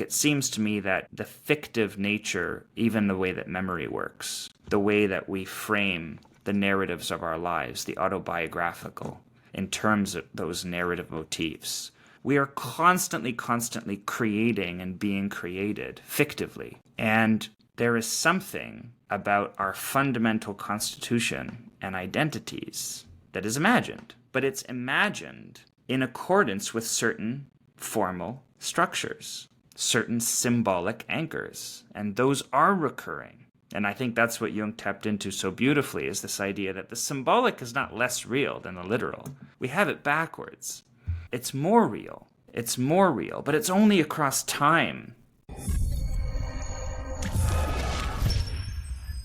It seems to me that the fictive nature, even the way that memory works, the way that we frame the narratives of our lives, the autobiographical, in terms of those narrative motifs, we are constantly creating and being created fictively. And there is something about our fundamental constitution and identities that is imagined, but it's imagined in accordance with certain formal structures, certain symbolic anchors, and those are recurring. And I think that's what Jung tapped into so beautifully, is this idea that the symbolic is not less real than the literal. We have it backwards. It's more real. It's more real, but it's only across time.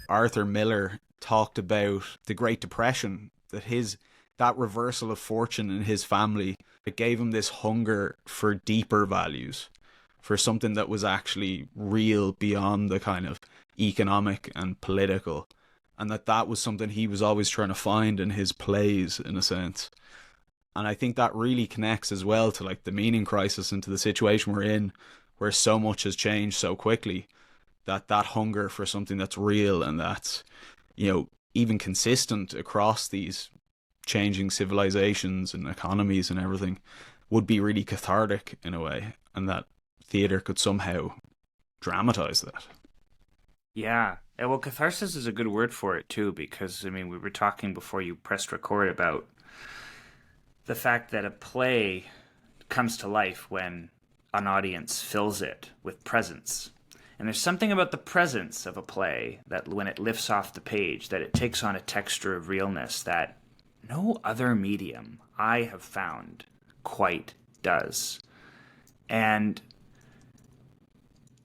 Arthur Miller talked about the Great Depression, that reversal of fortune in his family, it gave him this hunger for deeper values, for something that was actually real beyond the kind of economic and political, and that was something he was always trying to find in his plays, in a sense. And I think that really connects as well to like the meaning crisis and to the situation we're in, where so much has changed so quickly, that hunger for something that's real and that's, you know, even consistent across these changing civilizations and economies and everything would be really cathartic in a way, and that theatre could somehow dramatize that. Yeah. Well, catharsis is a good word for it too, because, I mean, we were talking before you pressed record about the fact that a play comes to life when an audience fills it with presence. And there's something about the presence of a play that when it lifts off the page, that it takes on a texture of realness that no other medium I have found quite does. And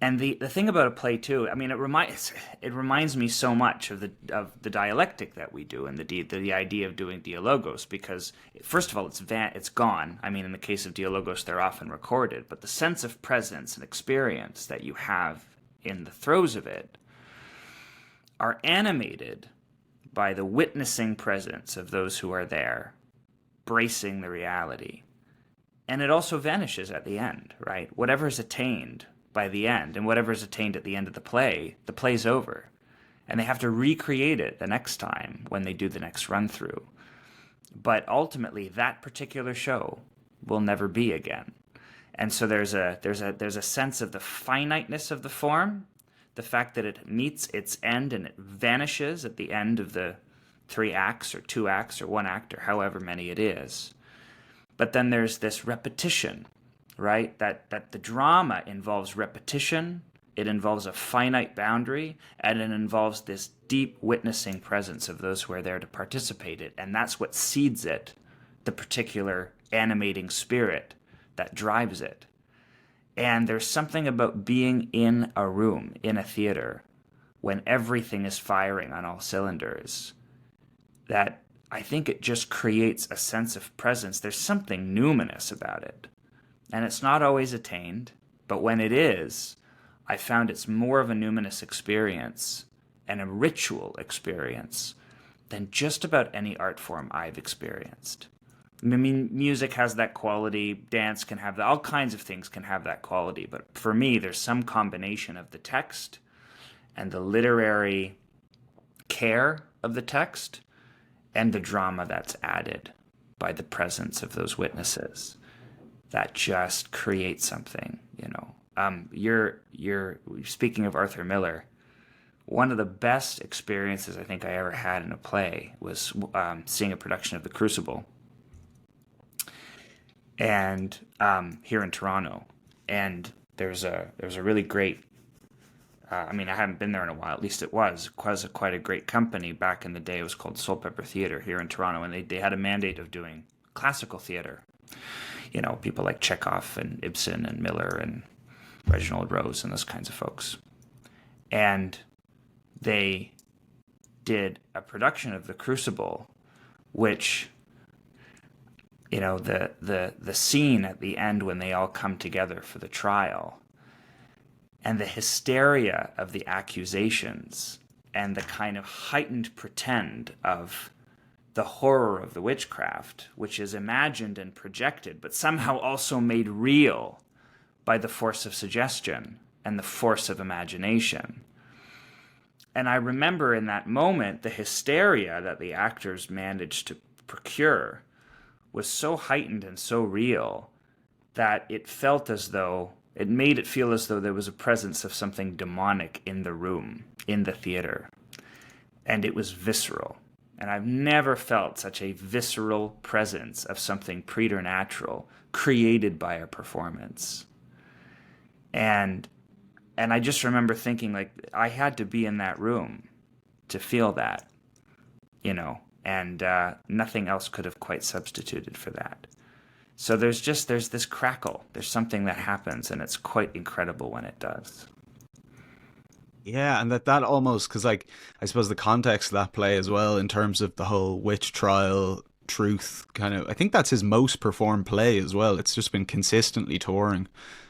the thing about a play too, I mean, it reminds me so much of the dialectic that we do, and the idea of doing Dialogos, because first of all, it's gone. I mean, in the case of Dialogos, they're often recorded, but the sense of presence and experience that you have in the throes of it are animated by the witnessing presence of those who are there, bracing the reality. And it also vanishes at the end, right? Whatever is attained by the end, and whatever is attained at the end of the play's over. And they have to recreate it the next time when they do the next run through. But ultimately, that particular show will never be again. And so there's a sense of the finiteness of the form, the fact that it meets its end and it vanishes at the end of the 3 acts or 2 acts or 1 act or however many it is. But then there's this repetition, right? That the drama involves repetition, it involves a finite boundary, and it involves this deep witnessing presence of those who are there to participate in it. And that's what seeds it, the particular animating spirit that drives it. And there's something about being in a room, in a theater, when everything is firing on all cylinders, that I think it just creates a sense of presence. There's something numinous about it. And it's not always attained, but when it is, I found it's more of a numinous experience and a ritual experience than just about any art form I've experienced. I mean, music has that quality, dance can have that, all kinds of things can have that quality, but for me, there's some combination of the text and the literary care of the text and the drama that's added by the presence of those witnesses that just creates something, you know. You're speaking of Arthur Miller. One of the best experiences I think I ever had in a play was seeing a production of The Crucible, and here in Toronto. And there's a really great. I mean, I haven't been there in a while. At least it was quite a great company back in the day. It was called Soul Pepper Theatre here in Toronto, and they had a mandate of doing classical theatre. You know, people like Chekhov and Ibsen and Miller and Reginald Rose and those kinds of folks. And they did a production of The Crucible, which, you know, the scene at the end when they all come together for the trial and the hysteria of the accusations and the kind of heightened pretend of the horror of the witchcraft, which is imagined and projected, but somehow also made real by the force of suggestion and the force of imagination. And I remember in that moment, the hysteria that the actors managed to procure was so heightened and so real that it made it feel as though there was a presence of something demonic in the room, in the theater. And it was visceral. And I've never felt such a visceral presence of something preternatural created by a performance. And I just remember thinking, like, I had to be in that room to feel that, and nothing else could have quite substituted for that. So there's this crackle. There's something that happens, and it's quite incredible when it does. Yeah, and that almost, because like I suppose the context of that play as well, in terms of the whole witch trial truth kind of, I think that's his most performed play as well. It's just been consistently touring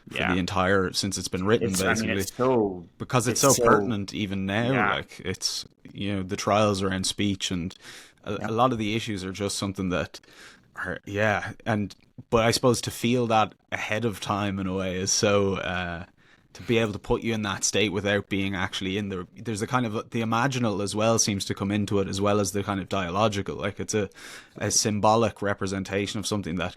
for the entire, since it's been written, basically. It's so, because it's so pertinent even now. Yeah. Like, it's, the trials around speech, and a lot of the issues are just something that are, but I suppose to feel that ahead of time in a way is so, to be able to put you in that state without being actually in there's a kind of the imaginal as well seems to come into it, as well as the kind of dialogical. Like, it's a symbolic representation of something that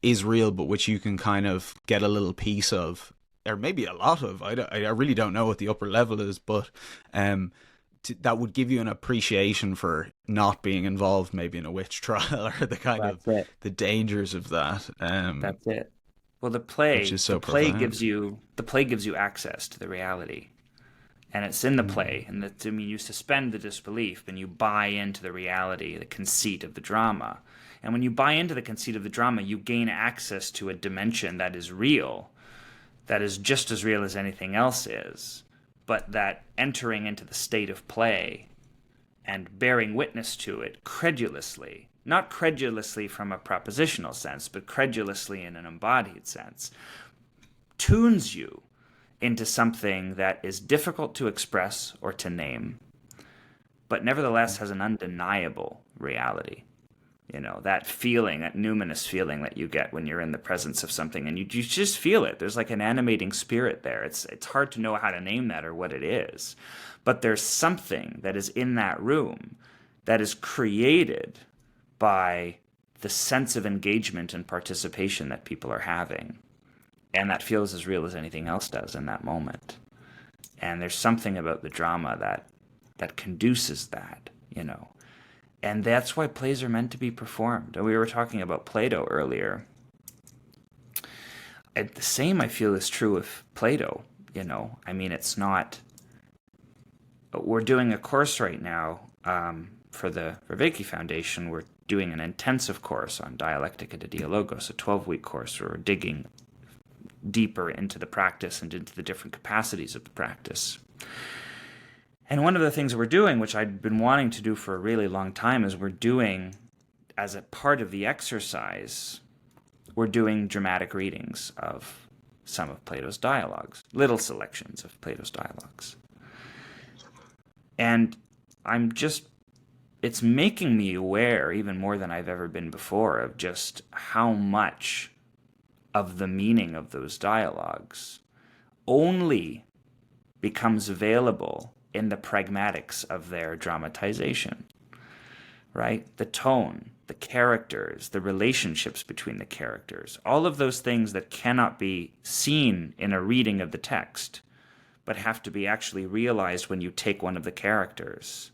is real, but which you can kind of get a little piece of, or maybe a lot of. I really don't know what the upper level is, but that would give you an appreciation for not being involved maybe in a witch trial, or the kind the dangers of that. That's it. Well, the play gives you access to the reality, and it's in the play, and you suspend the disbelief, and you buy into the reality, the conceit of the drama. And when you buy into the conceit of the drama, you gain access to a dimension that is real, that is just as real as anything else is, but that entering into the state of play and bearing witness to it credulously, not credulously from a propositional sense, but credulously in an embodied sense, tunes you into something that is difficult to express or to name, but nevertheless has an undeniable reality. That feeling, that numinous feeling that you get when you're in the presence of something, and you just feel it. There's like an animating spirit there. It's hard to know how to name that or what it is, but there's something that is in that room that is created by the sense of engagement and participation that people are having. And that feels as real as anything else does in that moment. And there's something about the drama that conduces that, And that's why plays are meant to be performed. And we were talking about Plato earlier. The same, I feel, is true of Plato, it's not... We're doing a course right now for the Vervaeke Foundation. We're doing an intensive course on Dialectic and Dialogos, a 12-week course where we're digging deeper into the practice and into the different capacities of the practice. And one of the things we're doing, which I'd been wanting to do for a really long time, is we're doing, as a part of the exercise, we're doing dramatic readings of some of Plato's dialogues, little selections of Plato's dialogues. And it's making me aware, even more than I've ever been before, of just how much of the meaning of those dialogues only becomes available in the pragmatics of their dramatization, right? The tone, the characters, the relationships between the characters, all of those things that cannot be seen in a reading of the text, but have to be actually realized when you take one of the characters.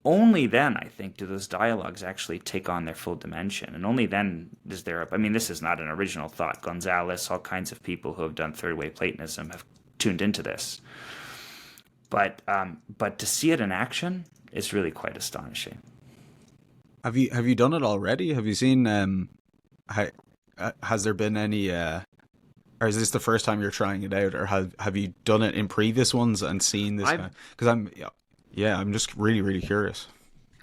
Only then, I think, do those dialogues actually take on their full dimension. And only then is there... this is not an original thought. Gonzalez, all kinds of people who have done third-way Platonism have tuned into this. But to see it in action is really quite astonishing. Have you done it already? Have you seen... has there been any... or is this the first time you're trying it out? Or have you done it in previous ones and seen this? Because I'm just really, really curious.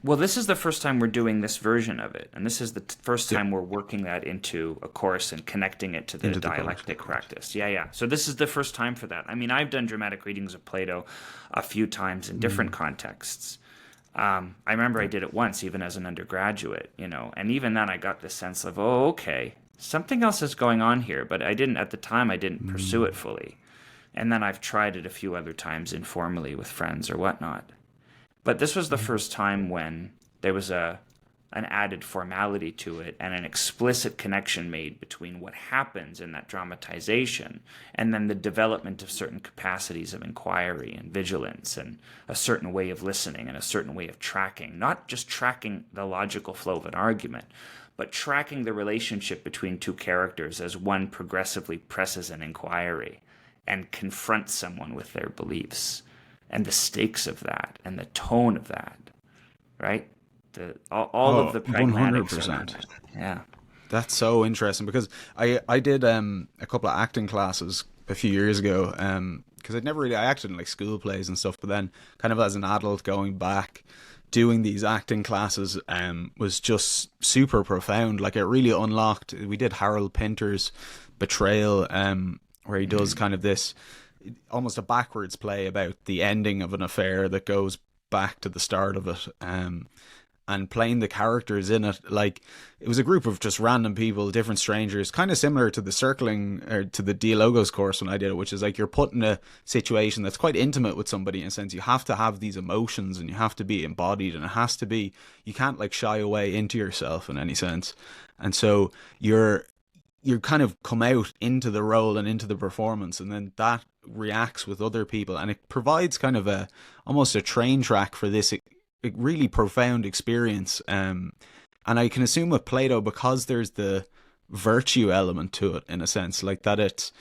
Well, this is the first time we're doing this version of it. And this is the first time we're working that into a course and connecting it to the dialectic practice. Yeah. So this is the first time for that. I've done dramatic readings of Plato a few times in different contexts. I remember I did it once, even as an undergraduate, and even then I got this sense of, okay, something else is going on here, but at the time, I didn't pursue it fully. And then I've tried it a few other times informally with friends or whatnot. But this was the first time when there was an added formality to it and an explicit connection made between what happens in that dramatization and then the development of certain capacities of inquiry and vigilance and a certain way of listening and a certain way of tracking, not just tracking the logical flow of an argument, but tracking the relationship between two characters as one progressively presses an inquiry and confronts someone with their beliefs and the stakes of that and the tone of that, right? All of the pragmatics 100%. Yeah. That's so interesting, because I did a couple of acting classes a few years ago, because I acted in like school plays and stuff, but then kind of as an adult going back doing these acting classes was just super profound. Like, it really unlocked. We did Harold Pinter's Betrayal, where he does kind of this almost a backwards play about the ending of an affair that goes back to the start of it, and playing the characters in it. Like, it was a group of just random people, different strangers, kind of similar to the circling or to the Dialogos course when I did it, which is like you're put in a situation that's quite intimate with somebody in a sense. You have to have these emotions and you have to be embodied, and it has to be, you can't like shy away into yourself in any sense. And so you're kind of come out into the role and into the performance, and then that reacts with other people, and it provides kind of almost a train track for this really profound experience. And I can assume with Plato, because there's the virtue element to it in a sense, like that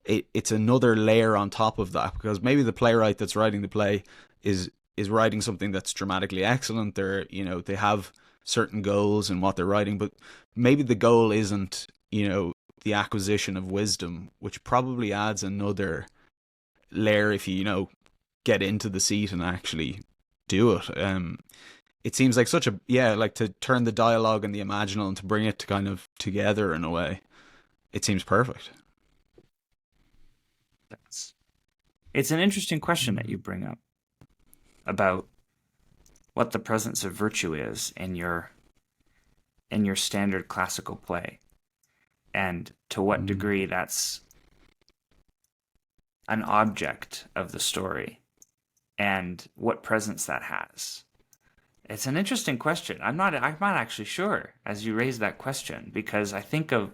it's another layer on top of that, because maybe the playwright that's writing the play is writing something that's dramatically excellent. They have certain goals in what they're writing, but maybe the goal isn't the acquisition of wisdom, which probably adds another layer if you get into the seat and actually do it. It seems like like to turn the dialogue and the imaginal and to bring it to kind of together in a way. It seems perfect. It's an interesting question that you bring up about what the presence of virtue is in your standard classical play, and to what degree that's an object of the story, and what presence that has. It's an interesting question. I'm not actually sure as you raise that question, because I think of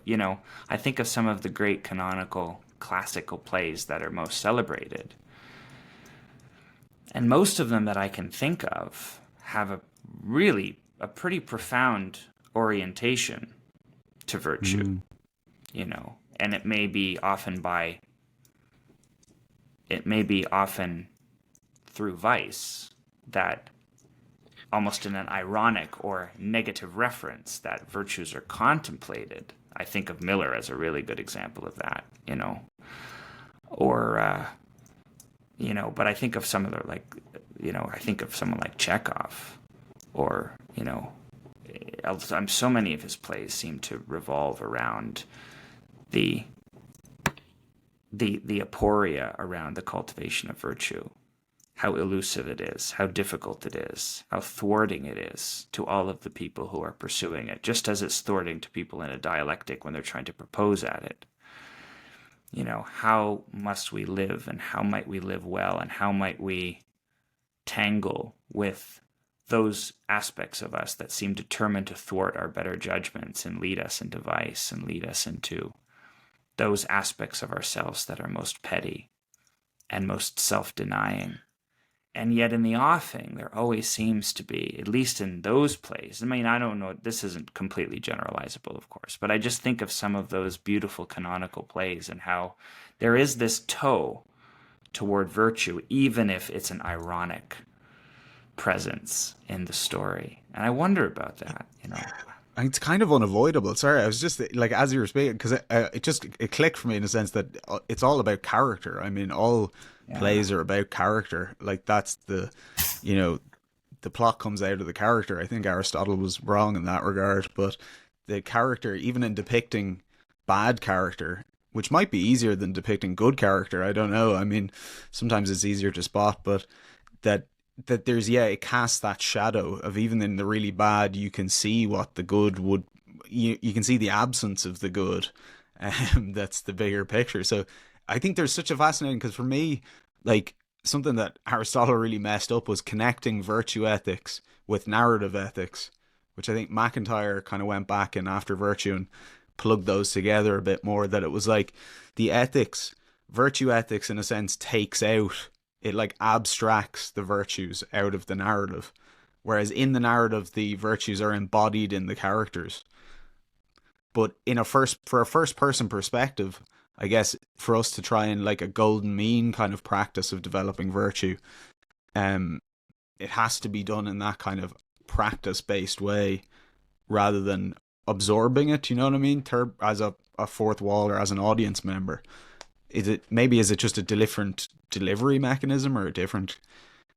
some of the great canonical classical plays that are most celebrated. And most of them that I can think of have a pretty profound orientation to virtue, and it may be often through vice, that almost in an ironic or negative reference that virtues are contemplated. I think of Miller as a really good example of that, but I think of some of I think of someone like Chekhov, or, so many of his plays seem to revolve around the aporia around the cultivation of virtue, how elusive it is, how difficult it is, how thwarting it is to all of the people who are pursuing it, just as it's thwarting to people in a dialectic when they're trying to propose at it. How must we live, and how might we live well, and how might we tangle with those aspects of us that seem determined to thwart our better judgments and lead us into vice and lead us into those aspects of ourselves that are most petty and most self-denying. And yet in the offing, there always seems to be, at least in those plays, I don't know, this isn't completely generalizable, of course, but I just think of some of those beautiful canonical plays and how there is this toe toward virtue, even if it's an ironic presence in the story. And I wonder about that, It's kind of unavoidable. Sorry, I was just like, as you were speaking, because it clicked for me in a sense that it's all about character. All plays are about character. Like, that's the plot comes out of the character. I think Aristotle was wrong in that regard, but the character, even in depicting bad character, which might be easier than depicting good character, I don't know. Sometimes it's easier to spot, but that there's, it casts that shadow of, even in the really bad, you can see what the good would you can see the absence of the good. That's the bigger picture. So I think there's such a fascinating, because for me, like, something that Aristotle really messed up was connecting virtue ethics with narrative ethics, which I think McIntyre kind of went back in after virtue and plugged those together a bit more. That it was like the ethics, virtue ethics in a sense takes out, it like abstracts the virtues out of the narrative, whereas in the narrative the virtues are embodied in the characters. But for a first person perspective, I guess for us to try and like a golden mean kind of practice of developing virtue, it has to be done in that kind of practice based way rather than absorbing it. You know what I mean? As a fourth wall or as an audience member, is it just a different delivery mechanism or a different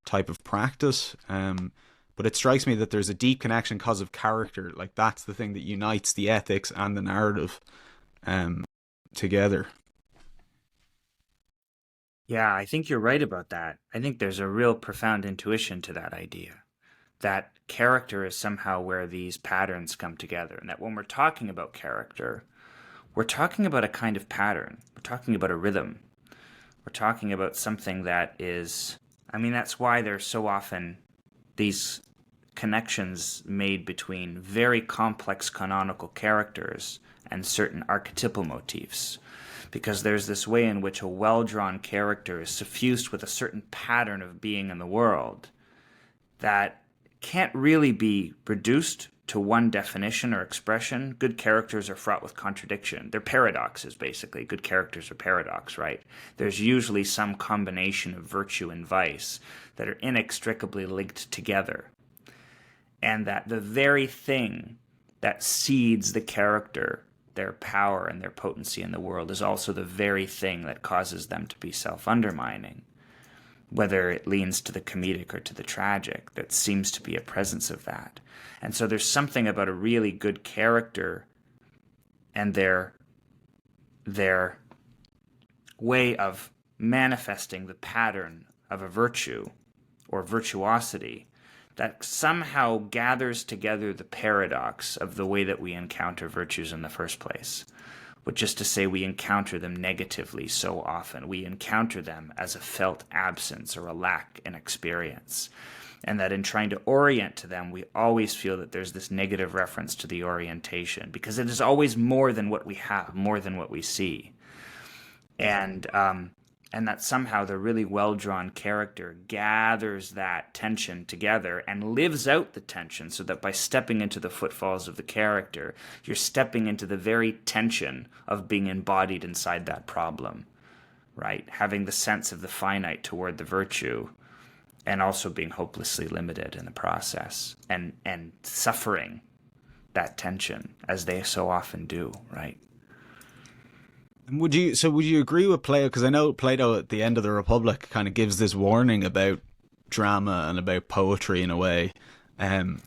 type of practice? But it strikes me that there's a deep connection because of character. Like, that's the thing that unites the ethics and the narrative together. Yeah, I think you're right about that. I think there's a real profound intuition to that idea, that character is somehow where these patterns come together. And that when we're talking about character, we're talking about a kind of pattern. We're talking about a rhythm. We're talking about something that is, I mean, that's why there's so often these connections made between very complex canonical characters and certain archetypal motifs. Because there's this way in which a well-drawn character is suffused with a certain pattern of being in the world that can't really be reduced to one definition or expression. Good characters are fraught with contradiction. They're paradoxes, basically. Good characters are paradox, right? There's usually some combination of virtue and vice that are inextricably linked together. And that the very thing that seeds the character, their power and their potency in the world, is also the very thing that causes them to be self-undermining. Whether it leans to the comedic or to the tragic, that seems to be a presence of that. And so there's something about a really good character and their way of manifesting the pattern of a virtue or virtuosity that somehow gathers together the paradox of the way that we encounter virtues in the first place. Which is to say, we encounter them negatively so often. We encounter them as a felt absence or a lack in experience. And that in trying to orient to them, we always feel that there's this negative reference to the orientation, because it is always more than what we have, more than what we see. And that somehow the really well-drawn character gathers that tension together and lives out the tension, so that by stepping into the footfalls of the character, you're stepping into the very tension of being embodied inside that problem, right? Having the sense of the finite toward the virtue, and also being hopelessly limited in the process, and suffering that tension, as they so often do, right? Would you agree with Plato? Because I know Plato at the end of the Republic kind of gives this warning about drama and about poetry in a way. I'm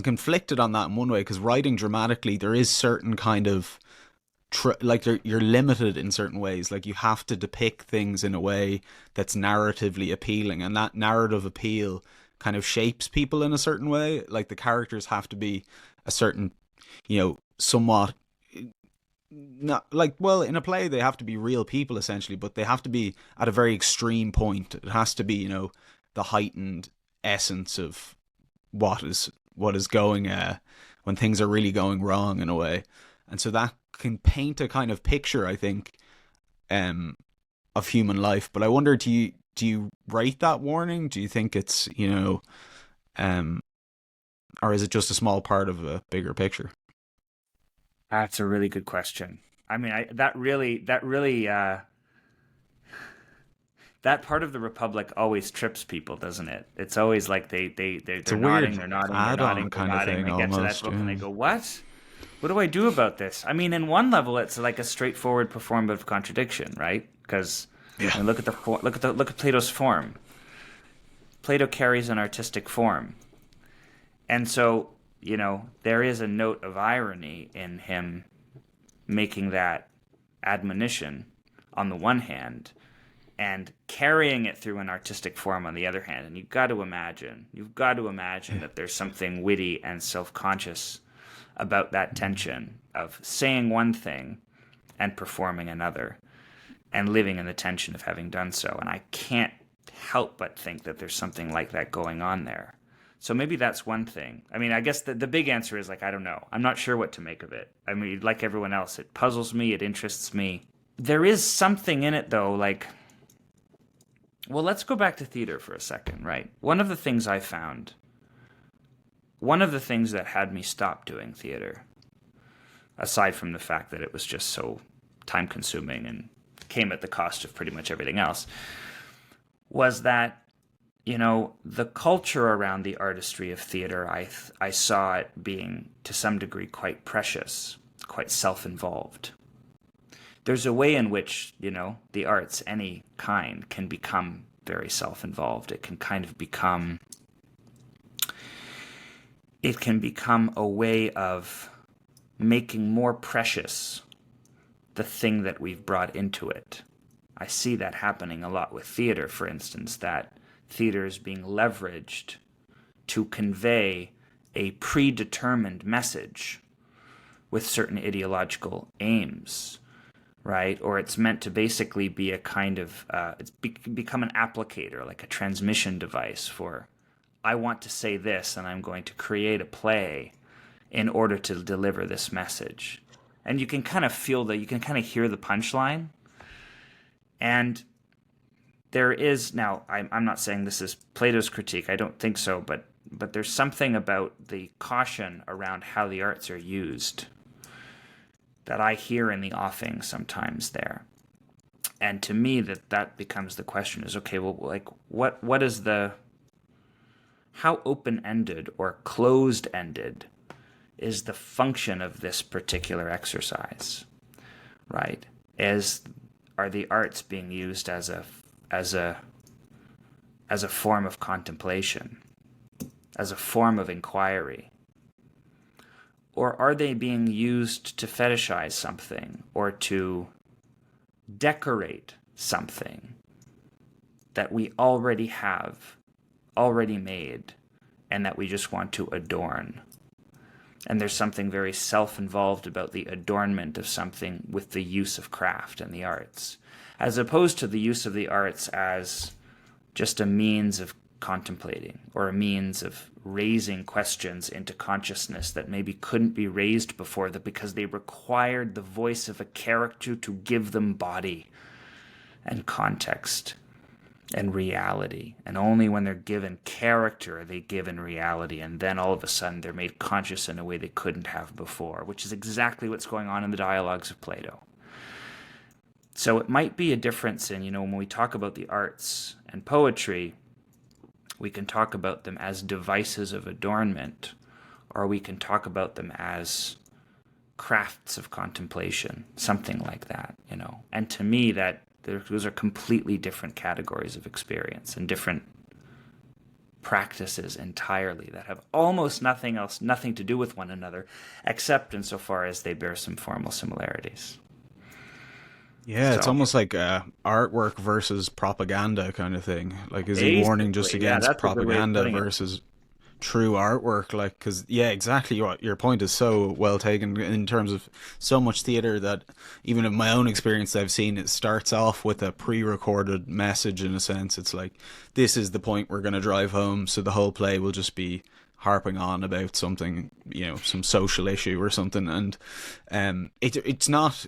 conflicted on that in one way, because writing dramatically, there is certain kind of you're limited in certain ways. Like, you have to depict things in a way that's narratively appealing, and that narrative appeal kind of shapes people in a certain way. Like, the characters have to be a certain, somewhat, not like, well, in a play they have to be real people essentially, but they have to be at a very extreme point. It has to be, the heightened essence of what is going when things are really going wrong in a way. And so that can paint a kind of picture, I think, of human life. But I wonder, do you rate that warning? Do you think it's, or is it just a small part of a bigger picture? That's a really good question. I mean, that part of the Republic always trips people, doesn't it? It's always like they're nodding, they're nodding, they're nodding, they're nodding. They get to that book and they go, "What? What do I do about this?" I mean, in one level, it's like a straightforward performative contradiction, right? Because look at Plato's form. Plato carries an artistic form, and so there is a note of irony in him making that admonition on the one hand, and carrying it through an artistic form on the other hand. And you've got to imagine that there's something witty and self-conscious about that tension of saying one thing and performing another, and living in the tension of having done so. And I can't help but think that there's something like that going on there. So maybe that's one thing. I mean, I guess the big answer is, like, I don't know. I'm not sure what to make of it. I mean, like everyone else, it puzzles me, it interests me. There is something in it, though, like, well, let's go back to theater for a second, right? One of the things that had me stop doing theater, aside from the fact that it was just so time-consuming and came at the cost of pretty much everything else, was that, you know, the culture around the artistry of theater, I saw it being, to some degree, quite precious, quite self-involved. There's a way in which, you know, the arts, any kind, can become very self-involved. It can kind of become a way of making more precious the thing that we've brought into it. I see that happening a lot with theater, for instance, that theater is being leveraged to convey a predetermined message with certain ideological aims, right? Or it's meant to basically be a kind of, become an applicator, like a transmission device for, I want to say this and I'm going to create a play in order to deliver this message. And you can kind of you can kind of hear the punchline. And there is, now, I'm not saying this is Plato's critique, I don't think so, but there's something about the caution around how the arts are used that I hear in the offing sometimes there. And to me, that becomes the question is, okay, well, like, what is how open-ended or closed-ended is the function of this particular exercise, right? Are the arts being used as a form of contemplation, as a form of inquiry? Or are they being used to fetishize something or to decorate something that we already have, already made, and that we just want to adorn? And there's something very self-involved about the adornment of something with the use of craft and the arts, as opposed to the use of the arts as just a means of contemplating or a means of raising questions into consciousness that maybe couldn't be raised before, that because they required the voice of a character to give them body and context and reality. And only when they're given character are they given reality, and then all of a sudden they're made conscious in a way they couldn't have before, which is exactly what's going on in the Dialogues of Plato. So it might be a difference in, when we talk about the arts and poetry, we can talk about them as devices of adornment, or we can talk about them as crafts of contemplation, something like that, And to me, those are completely different categories of experience and different practices entirely that have almost nothing to do with one another, except insofar as they bear some formal similarities. Yeah, it's almost like artwork versus propaganda kind of thing. Like, is he warning just against propaganda versus true artwork? Like, because, exactly, what your point is so well taken in terms of so much theater that even in my own experience I've seen, it starts off with a pre-recorded message in a sense. It's like, this is the point we're going to drive home, so the whole play will just be harping on about something, some social issue or something. And it's not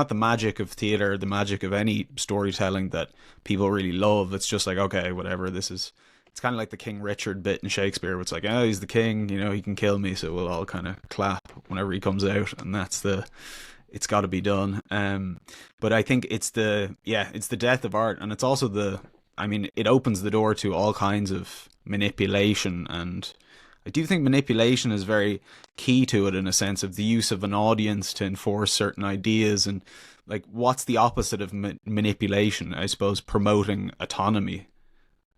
the magic of theater, the magic of any storytelling that people really love. It's just like, okay, whatever, it's kind of like the King Richard bit in Shakespeare, where it's like, oh, he's the king, he can kill me, so we'll all kind of clap whenever he comes out, and it's got to be done. But I think it's the death of art, and it's also it opens the door to all kinds of manipulation, and I do think manipulation is very key to it, in a sense of the use of an audience to enforce certain ideas. And like, what's the opposite of manipulation? I suppose promoting autonomy.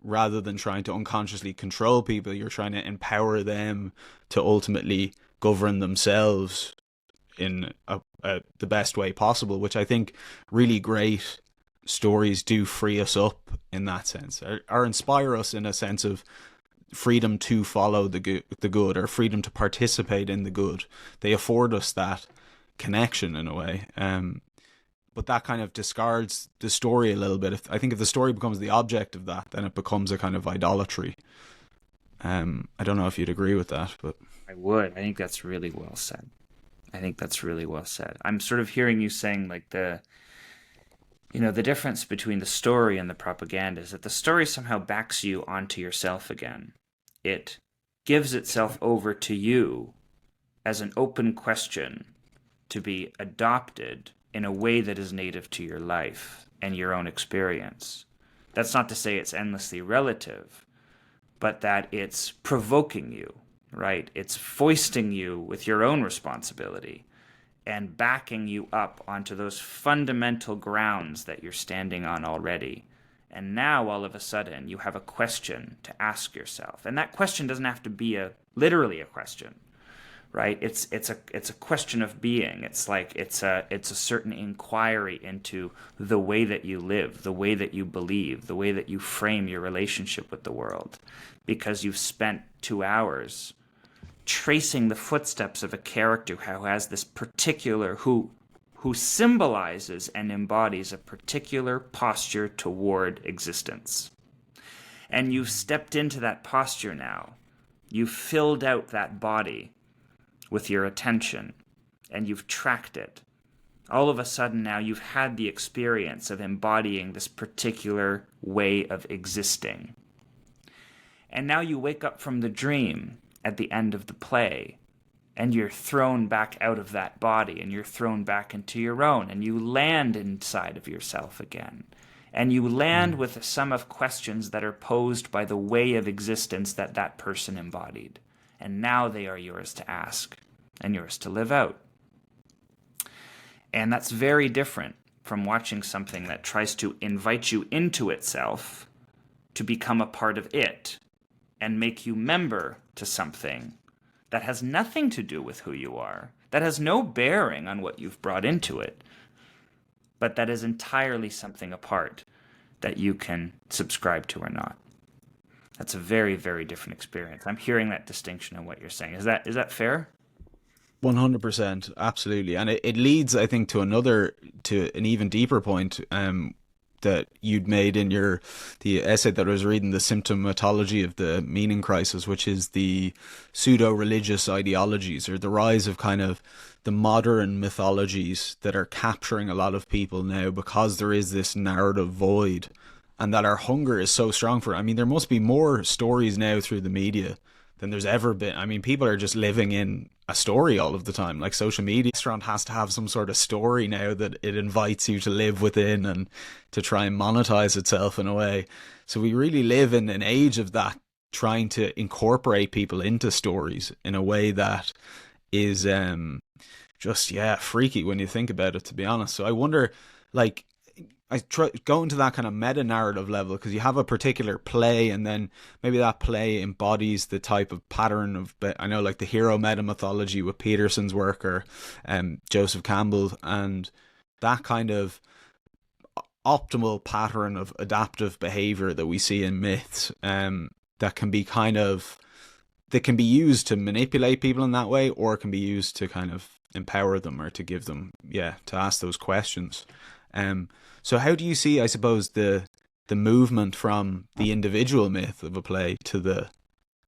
Rather than trying to unconsciously control people, you're trying to empower them to ultimately govern themselves in the best way possible, which I think really great stories do free us up in that sense, or inspire us in a sense of freedom to follow the good, or freedom to participate in the good. They afford us that connection in a way. But that kind of discards the story a little bit. I think if the story becomes the object of that, then it becomes a kind of idolatry. I don't know if you'd agree with that, but I would. I think that's really well said. I'm sort of hearing you saying like the difference between the story and the propaganda is that the story somehow backs you onto yourself again. It gives itself over to you as an open question to be adopted in a way that is native to your life and your own experience. That's not to say it's endlessly relative, but that it's provoking you, right? It's foisting you with your own responsibility and backing you up onto those fundamental grounds that you're standing on already. And now, all of a sudden, you have a question to ask yourself. And that question doesn't have to be literally a question, right? It's a question of being. It's like it's a certain inquiry into the way that you live, the way that you believe, the way that you frame your relationship with the world, because you've spent 2 hours tracing the footsteps of a character who has this particular who symbolizes and embodies a particular posture toward existence. And you've stepped into that posture now. You've filled out that body with your attention, and you've tracked it. All of a sudden now you've had the experience of embodying this particular way of existing. And now you wake up from the dream at the end of the play, and you're thrown back out of that body, and you're thrown back into your own, and you land inside of yourself again. And you land with a sum of questions that are posed by the way of existence that that person embodied. And now they are yours to ask and yours to live out. And that's very different from watching something that tries to invite you into itself to become a part of it and make you member to something that has nothing to do with who you are, that has no bearing on what you've brought into it, but that is entirely something apart that you can subscribe to or not. That's a very, very different experience. I'm hearing that distinction in what you're saying. Is that fair? 100%, absolutely. And it leads, I think, to an even deeper point that you'd made in the essay that I was reading, the symptomatology of the meaning crisis, which is the pseudo-religious ideologies, or the rise of kind of the modern mythologies that are capturing a lot of people now because there is this narrative void, and that our hunger is so strong for it. I mean, there must be more stories now through the media than there's ever been. I mean, people are just living in a story all of the time. Like, social media restaurant has to have some sort of story now that it invites you to live within and to try and monetize itself in a way. So we really live in an age of that, trying to incorporate people into stories in a way that is just freaky when you think about it, to be honest. So I wonder, like, I try go into that kind of meta narrative level, because you have a particular play, and then maybe that play embodies the type of pattern of, I know, like the hero meta-mythology with Peterson's work, or Joseph Campbell, and that kind of optimal pattern of adaptive behavior that we see in myths, that can be used to manipulate people in that way, or it can be used to kind of empower them, or to give them, to ask those questions. So how do you see, I suppose, the movement from the individual myth of a play to the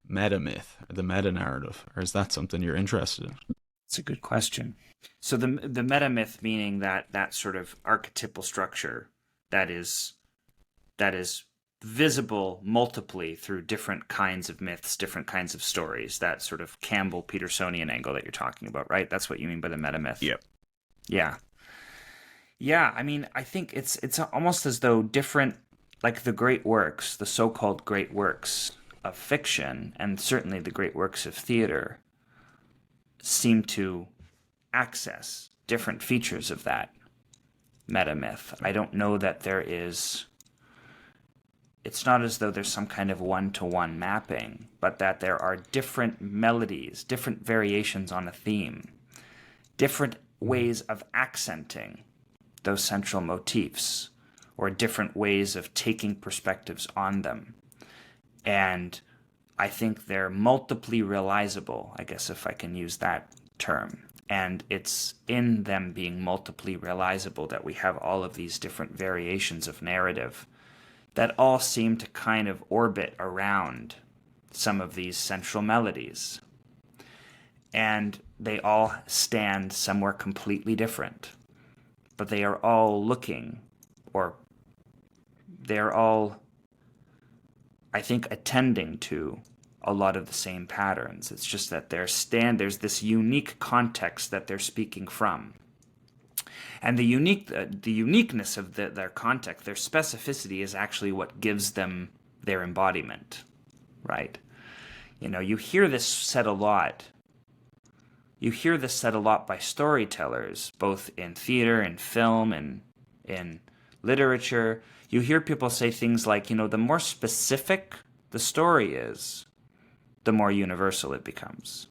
meta myth, or the meta narrative? Or is that something you're interested in? It's a good question. So the meta myth, meaning that sort of archetypal structure that is visible multiply through different kinds of myths, different kinds of stories, that sort of Campbell Petersonian angle that you're talking about, right? That's what you mean by the meta myth. Yep. Yeah. Yeah, I mean, I think it's almost as though different, like the great works, the so-called great works of fiction, and certainly the great works of theater, seem to access different features of that meta-myth. I don't know that it's not as though there's some kind of one-to-one mapping, but that there are different melodies, different variations on a theme, different ways of accenting those central motifs, or different ways of taking perspectives on them. And I think they're multiply realizable, I guess, if I can use that term. And it's in them being multiply realizable that we have all of these different variations of narrative that all seem to kind of orbit around some of these central melodies. And they all stand somewhere completely different. But they are all looking, or they're all, I think, attending to a lot of the same patterns. It's just that there's this unique context that they're speaking from. And the uniqueness of their context, their specificity, is actually what gives them their embodiment, right? You hear this said a lot. You hear this said a lot by storytellers, both in theater and film and in literature. You hear people say things like, the more specific the story is, the more universal it becomes.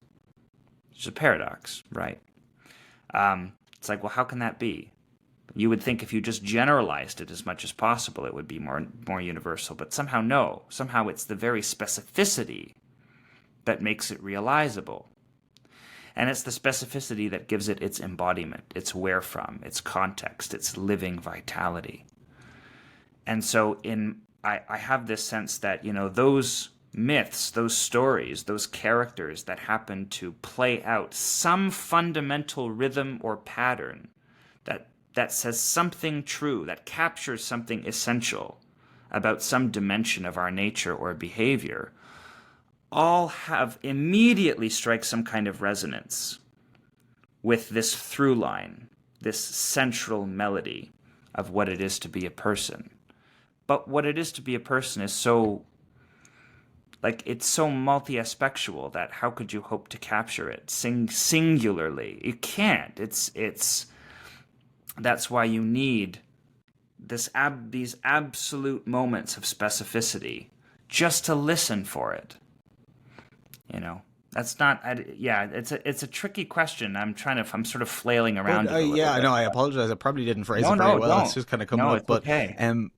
It's a paradox, right? It's like, well, how can that be? You would think if you just generalized it as much as possible, it would be more universal. But somehow, no. Somehow it's the very specificity that makes it realizable. And it's the specificity that gives it its embodiment, its where from, its context, its living vitality. And so I have this sense that, those myths, those stories, those characters that happen to play out some fundamental rhythm or pattern that says something true, that captures something essential about some dimension of our nature or behavior, all have immediately strike some kind of resonance with this through line, this central melody of what it is to be a person. But what it is to be a person is so, it's so multi-aspectual that how could you hope to capture it singularly? You can't. That's why you need these absolute moments of specificity just to listen for it. That's not. It's a tricky question. I'm sort of flailing around. I know. I apologize. I probably didn't phrase it very well. Don't. It's just kind of coming up. It's okay.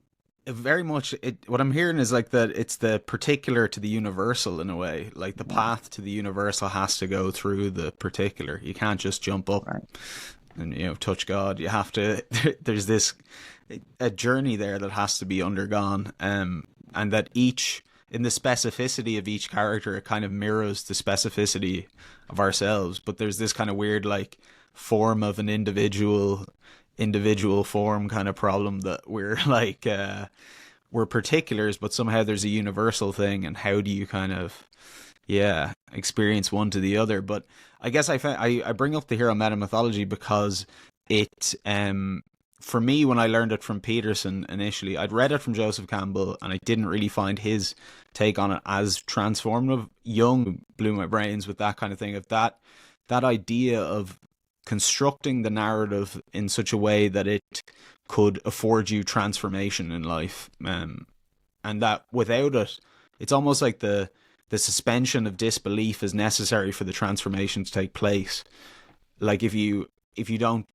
Very much what I'm hearing is like that it's the particular to the universal in a way. Like the path to the universal has to go through the particular. You can't just jump up and touch God. You have to. There's a journey there that has to be undergone, and that in the specificity of each character, it kind of mirrors the specificity of ourselves. But there's this kind of weird form of an individual form kind of problem that we're we're particulars, but somehow there's a universal thing, and how do you kind of experience one to the other? But I guess I bring up the hero meta-mythology because it for me, when I learned it from Peterson initially, I'd read it from Joseph Campbell and I didn't really find his take on it as transformative. Jung blew my brains with that kind of thing, of that idea of constructing the narrative in such a way that it could afford you transformation in life, and that without it, it's almost like the suspension of disbelief is necessary for the transformation to take place. Like if you don't,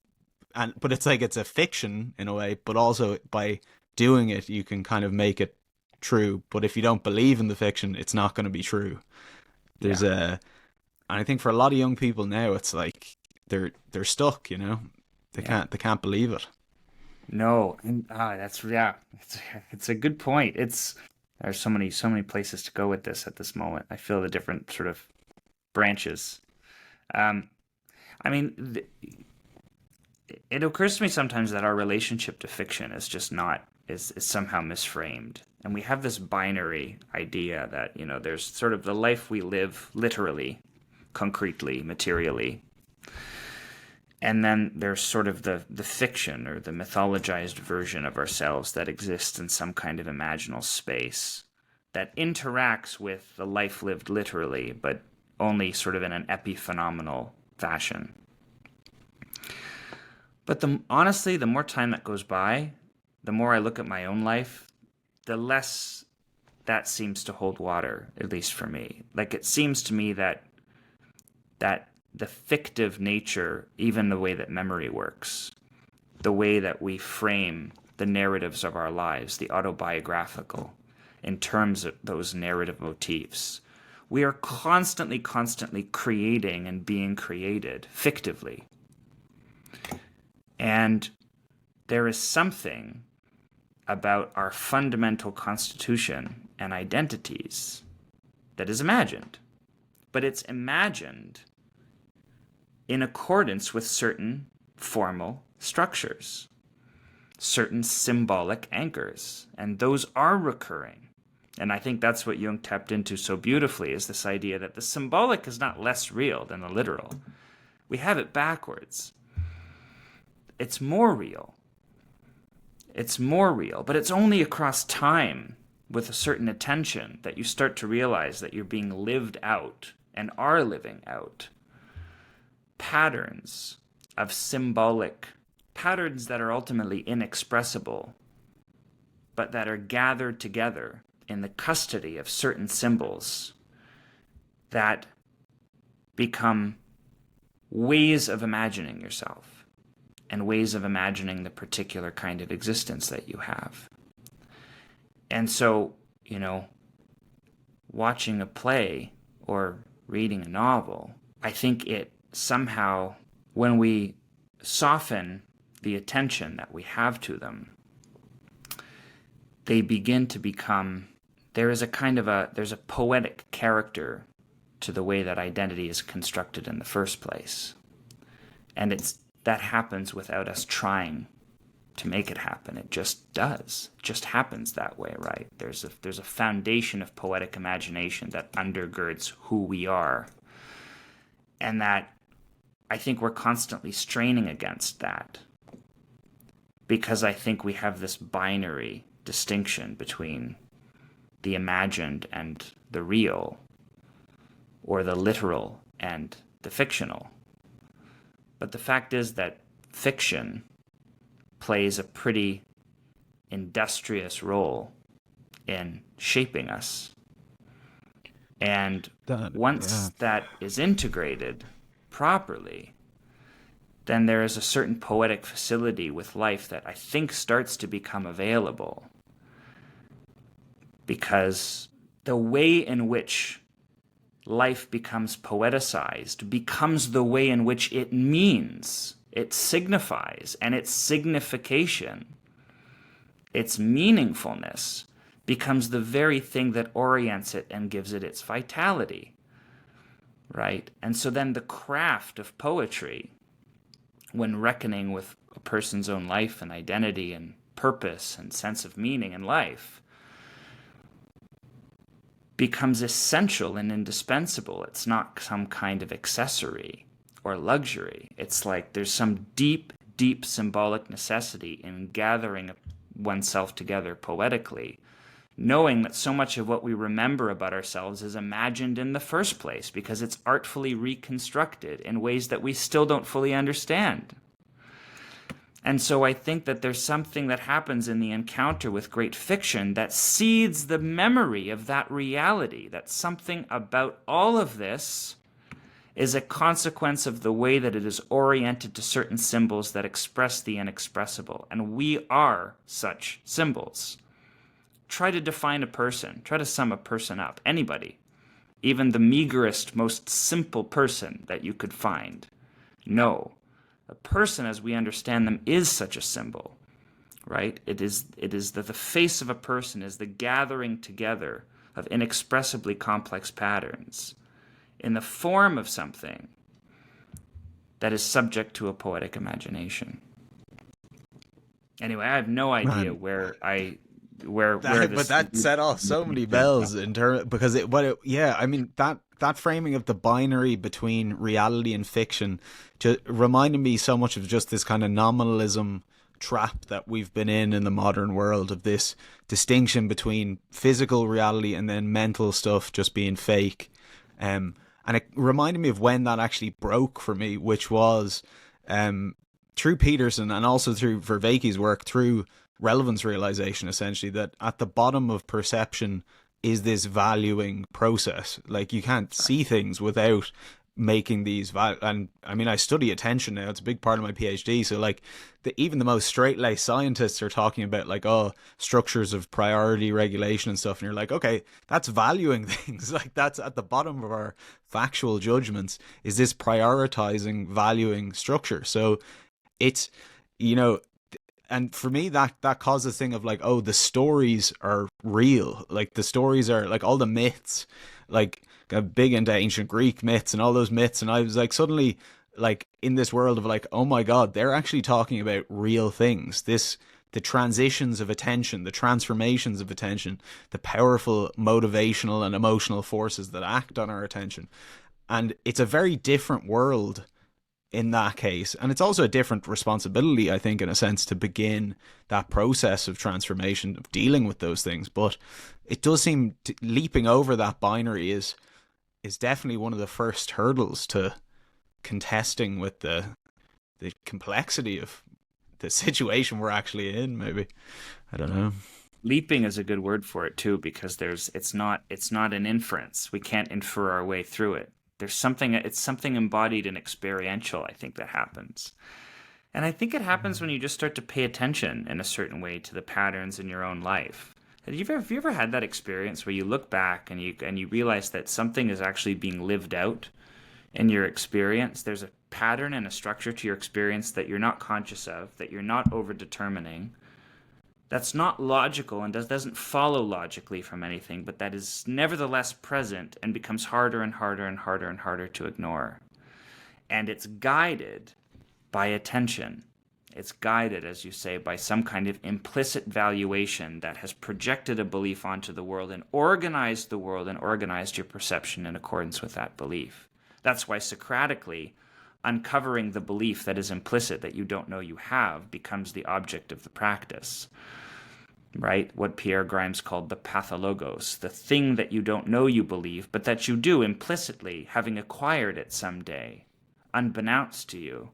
but it's like it's a fiction in a way, but also by doing it you can kind of make it true. But if you don't believe in the fiction, it's not going to be true. There's and I think for a lot of young people now, it's like they're stuck, they can't believe it. No, it's a good point. There's so many places to go with this at this moment. I feel the different sort of branches. It occurs to me sometimes that our relationship to fiction is somehow misframed. And we have this binary idea that, there's sort of the life we live literally, concretely, materially. And then there's sort of the fiction or the mythologized version of ourselves that exists in some kind of imaginal space that interacts with the life lived literally, but only sort of in an epiphenomenal fashion. But honestly, the more time that goes by, the more I look at my own life, the less that seems to hold water, at least for me. Like, it seems to me that the fictive nature, even the way that memory works, the way that we frame the narratives of our lives, the autobiographical, in terms of those narrative motifs. We are constantly creating and being created fictively. And there is something about our fundamental constitution and identities that is imagined. But it's imagined in accordance with certain formal structures, certain symbolic anchors, and those are recurring. And I think that's what Jung tapped into so beautifully, is this idea that the symbolic is not less real than the literal. We have it backwards. It's more real. It's more real, but it's only across time with a certain attention that you start to realize that you're being lived out and are living out patterns of symbolic patterns that are ultimately inexpressible, but that are gathered together in the custody of certain symbols that become ways of imagining yourself and ways of imagining the particular kind of existence that you have. And so, watching a play or reading a novel, I think it somehow, when we soften the attention that we have to them, they begin to become, there's a poetic character to the way that identity is constructed in the first place. And that happens without us trying to make it happen. It just does. It just happens that way, right? There's a foundation of poetic imagination that undergirds who we are. And that I think we're constantly straining against that, because I think we have this binary distinction between the imagined and the real, or the literal and the fictional. But the fact is that fiction plays a pretty industrious role in shaping us. And once that is integrated properly, then there is a certain poetic facility with life that I think starts to become available. Because the way in which life becomes poeticized becomes the way in which it means, it signifies, and its signification, its meaningfulness, becomes the very thing that orients it and gives it its vitality, right? And so then the craft of poetry, when reckoning with a person's own life and identity and purpose and sense of meaning in life, becomes essential and indispensable. It's not some kind of accessory or luxury. It's like there's some deep, deep symbolic necessity in gathering oneself together poetically, knowing that so much of what we remember about ourselves is imagined in the first place because it's artfully reconstructed in ways that we still don't fully understand. And so I think that there's something that happens in the encounter with great fiction that seeds the memory of that reality, that something about all of this is a consequence of the way that it is oriented to certain symbols that express the inexpressible. And we are such symbols. Try to define a person. Try to sum a person up. Anybody. Even the meagerest, most simple person that you could find. No. A person, as we understand them, is such a symbol, right? It is that the face of a person is the gathering together of inexpressibly complex patterns in the form of something that is subject to a poetic imagination. Anyway, I have no idea where this, but that set off so many bells in terms, because that framing of the binary between reality and fiction just reminded me so much of just this kind of nominalism trap that we've been in the modern world, of this distinction between physical reality and then mental stuff just being fake. And it reminded me of when that actually broke for me, which was through Peterson and also through Vervaeke's work, through relevance realization, essentially, that at the bottom of perception is this valuing process. Like, you can't see things without making these and I mean, I study attention now. It's a big part of my PhD. So like even the most straight-laced scientists are talking about like, oh, structures of priority regulation and stuff. And you're like, okay, that's valuing things. Like that's at the bottom of our factual judgments, is this prioritizing, valuing structure. So it's, you know, and for me that causes a thing of like, oh, the stories are real. Like the stories are like all the myths, like big into ancient Greek myths and all those myths. And I was like suddenly like in this world of like, oh my God, they're actually talking about real things. The transitions of attention, the transformations of attention, the powerful motivational and emotional forces that act on our attention. And it's a very different world in that case. And it's also a different responsibility, I think, in a sense, to begin that process of transformation, of dealing with those things. But it does seem leaping over that binary is definitely one of the first hurdles to contesting with the complexity of the situation we're actually in. Maybe, I don't know. Leaping is a good word for it too, because it's not an inference. We can't infer our way through it. It's something embodied and experiential, I think, that happens. And I think it happens when you just start to pay attention in a certain way to the patterns in your own life. Have you ever had that experience where you look back and you realize that something is actually being lived out in your experience? There's a pattern and a structure to your experience that you're not conscious of, that you're not over-determining, that's not logical and doesn't follow logically from anything, but that is nevertheless present and becomes harder and harder and harder and harder to ignore. And it's guided by attention. It's guided, as you say, by some kind of implicit valuation that has projected a belief onto the world and organized the world and organized your perception in accordance with that belief. That's why Socratically, uncovering the belief that is implicit that you don't know you have becomes the object of the practice. Right? What Pierre Grimes called the pathologos, the thing that you don't know you believe, but that you do implicitly, having acquired it someday, unbeknownst to you,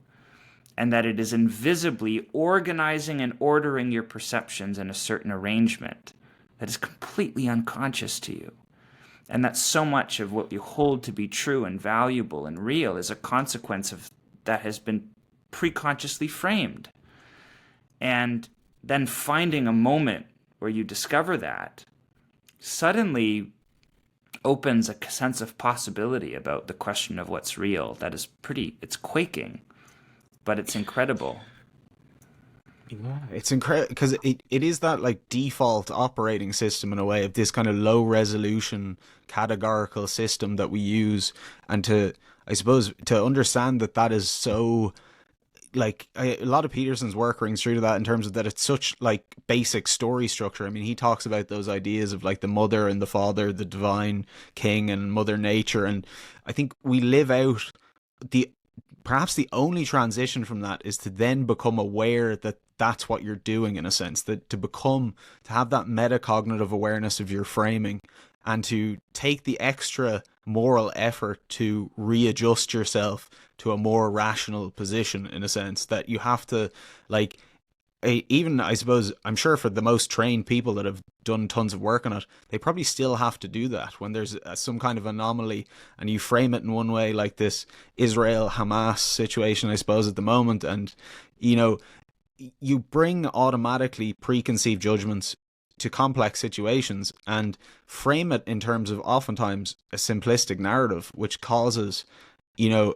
and that it is invisibly organizing and ordering your perceptions in a certain arrangement that is completely unconscious to you. And that so much of what you hold to be true and valuable and real is a consequence of that has been preconsciously framed. And then finding a moment where you discover that suddenly opens a sense of possibility about the question of what's real. That is it's quaking, but it's incredible. Yeah, it's incredible because it is that like default operating system in a way of this kind of low resolution categorical system that we use, and I suppose to understand that is so like a lot of Peterson's work rings true to that in terms of that it's such like basic story structure. I mean, he talks about those ideas of like the mother and the father, the divine king and mother nature, and I think we live out perhaps the only transition from that is to then become aware that that's what you're doing, in a sense, that to have that metacognitive awareness of your framing and to take the extra moral effort to readjust yourself to a more rational position, in a sense, that you have to like even, I suppose, I'm sure for the most trained people that have done tons of work on it, they probably still have to do that when there's some kind of anomaly and you frame it in one way, like this Israel-Hamas situation, I suppose, at the moment. And, you know, you bring automatically preconceived judgments to complex situations and frame it in terms of oftentimes a simplistic narrative, which causes, you know,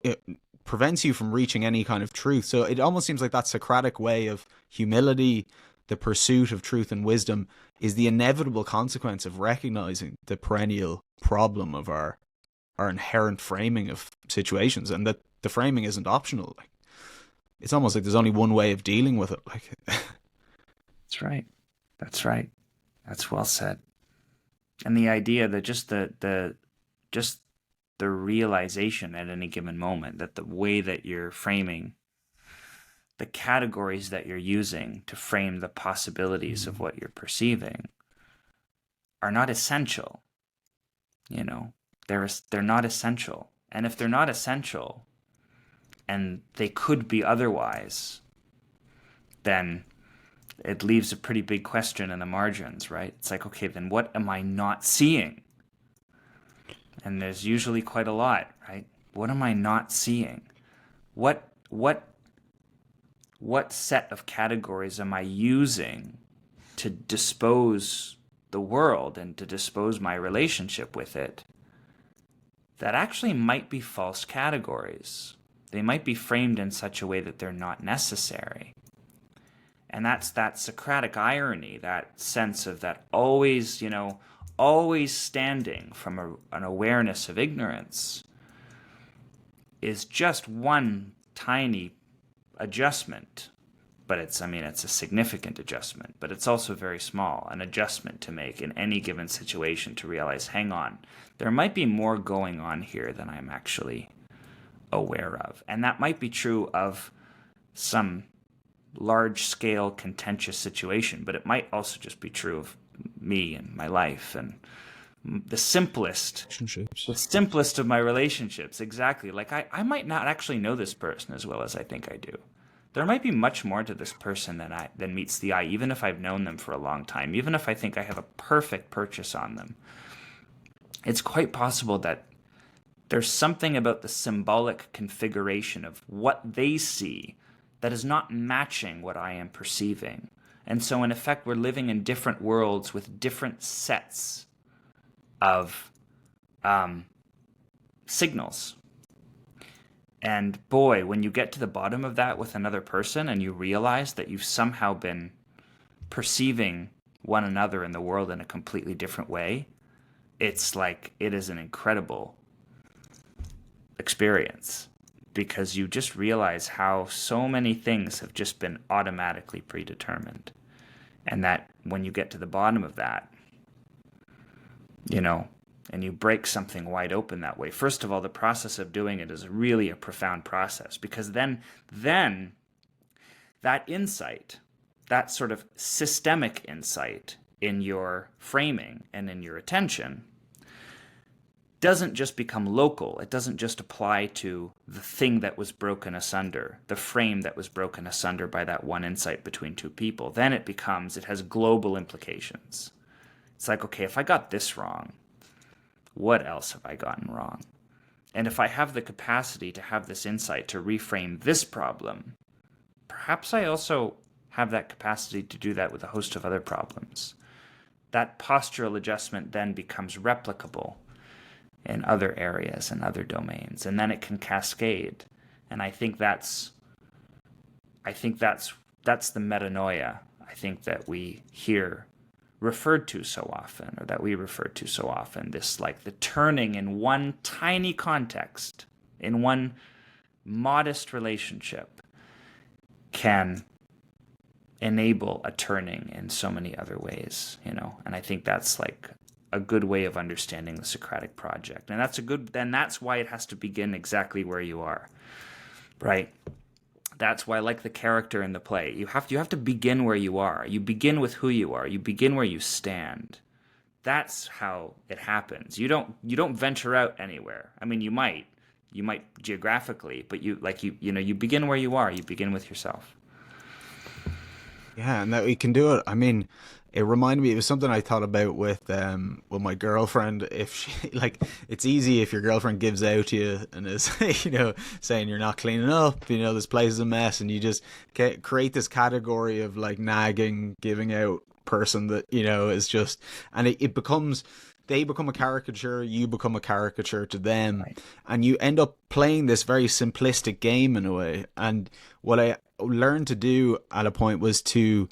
it prevents you from reaching any kind of truth. So it almost seems like that Socratic way of humility, the pursuit of truth and wisdom, is the inevitable consequence of recognizing the perennial problem of our inherent framing of situations, and that the framing isn't optional. Like, it's almost like there's only one way of dealing with it. Like, that's right. That's right. That's well said. And the idea that just the realization at any given moment that the way that you're framing, the categories that you're using to frame the possibilities of what you're perceiving are not essential. You know, they're not essential. And if they're not essential and they could be otherwise, then it leaves a pretty big question in the margins, right? It's like, okay, then what am I not seeing? And there's usually quite a lot, right? What am I not seeing? What set of categories am I using to dispose the world and to dispose my relationship with it that actually might be false categories? They might be framed in such a way that they're not necessary. And that's that Socratic irony, that sense of that always, always standing from an awareness of ignorance is just one tiny adjustment. But it's a significant adjustment, but it's also very small, an adjustment to make in any given situation to realize, hang on, there might be more going on here than I'm actually aware of. And that might be true of some large-scale contentious situation, but it might also just be true of me and my life and the simplest of my relationships. Exactly. Like I might not actually know this person as well as I think I do. There might be much more to this person than meets the eye, even if I've known them for a long time, even if I think I have a perfect purchase on them. It's quite possible that there's something about the symbolic configuration of what they see that is not matching what I am perceiving. And so, in effect, we're living in different worlds with different sets of signals. And boy, when you get to the bottom of that with another person and you realize that you've somehow been perceiving one another in the world in a completely different way, it's like it is an incredible experience, because you just realize how so many things have just been automatically predetermined. And that when you get to the bottom of that, and you break something wide open that way, first of all, the process of doing it is really a profound process, because then that insight, that sort of systemic insight in your framing and in your attention, doesn't just become local. It doesn't just apply to the thing that was broken asunder, the frame that was broken asunder by that one insight between two people. Then it has global implications. It's like, okay, if I got this wrong, what else have I gotten wrong? And if I have the capacity to have this insight to reframe this problem, perhaps I also have that capacity to do that with a host of other problems. That postural adjustment then becomes replicable in other areas and other domains, and then it can cascade. And I think that's the metanoia, I think, that we hear referred to so often, or that we refer to so often, this like the turning in one tiny context, in one modest relationship, can enable a turning in so many other ways, and I think that's like a good way of understanding the Socratic project. And that's why it has to begin exactly where you are, right? That's why, like the character in the play, you have to begin where you are. You begin with who you are. You begin where you stand. That's how it happens. You don't venture out anywhere. I mean, you might geographically, but you begin where you are. You begin with yourself. Yeah, and that we can do it. I mean, it reminded me, it was something I thought about with my girlfriend. If she, it's easy if your girlfriend gives out to you and is saying you're not cleaning up, this place is a mess, and you just create this category of like nagging, giving out person that is just, and it becomes, they become a caricature, you become a caricature to them, right. And you end up playing this very simplistic game in a way. And what I learned to do at a point was to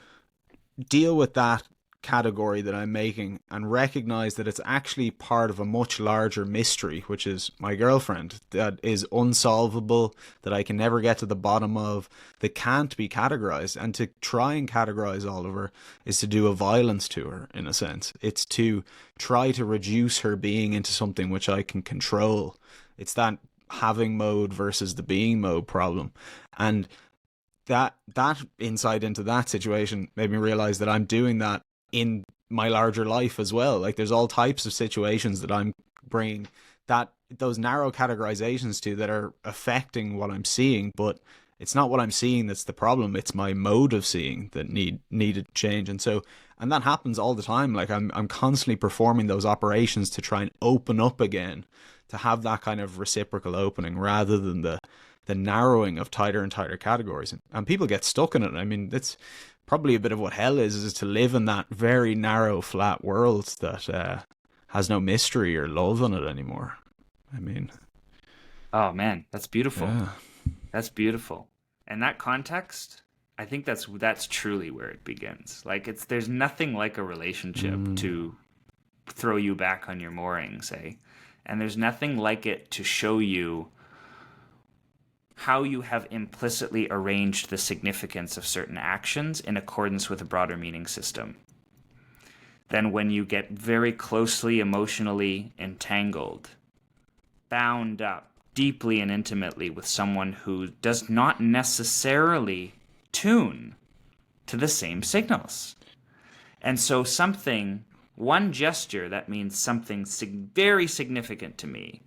deal with that category that I'm making and recognize that it's actually part of a much larger mystery, which is my girlfriend, that is unsolvable, that I can never get to the bottom of, that can't be categorized. And to try and categorize all of her is to do a violence to her, in a sense. It's to try to reduce her being into something which I can control. It's that having mode versus the being mode problem. And that insight into that situation made me realize that I'm doing that in my larger life as well. Like, there's all types of situations that I'm bringing those narrow categorizations to that are affecting what I'm seeing, but it's not what I'm seeing that's the problem. It's my mode of seeing that needed change. And that happens all the time. Like, I'm constantly performing those operations to try and open up again to have that kind of reciprocal opening rather than the narrowing of tighter and tighter categories. And people get stuck in it. I mean, it's probably a bit of what hell is to live in that very narrow, flat world that has no mystery or love in it anymore. I mean, Oh man, that's beautiful. yeah. That's beautiful. And that context, I think that's truly where it begins. Like there's nothing like a relationship to throw you back on your moorings, eh? And there's nothing like it to show you how you have implicitly arranged the significance of certain actions in accordance with a broader meaning system. Then when you get very closely emotionally entangled, bound up deeply and intimately with someone who does not necessarily tune to the same signals. And so one gesture that means something very significant to me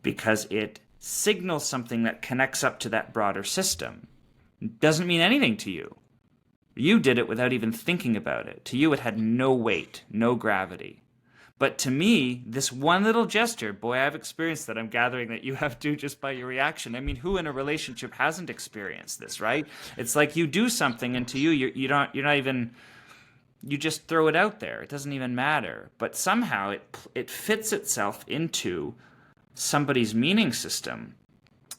because it signals something that connects up to that broader system doesn't mean anything to you. You did it without even thinking about it. To you, it had no weight, no gravity. But to me, this one little gesture, boy, I've experienced that. I'm gathering that you have too just by your reaction. I mean, who in a relationship hasn't experienced this, right? It's like you do something, and to you, you're not even, you just throw it out there. It doesn't even matter. But somehow it fits itself into somebody's meaning system,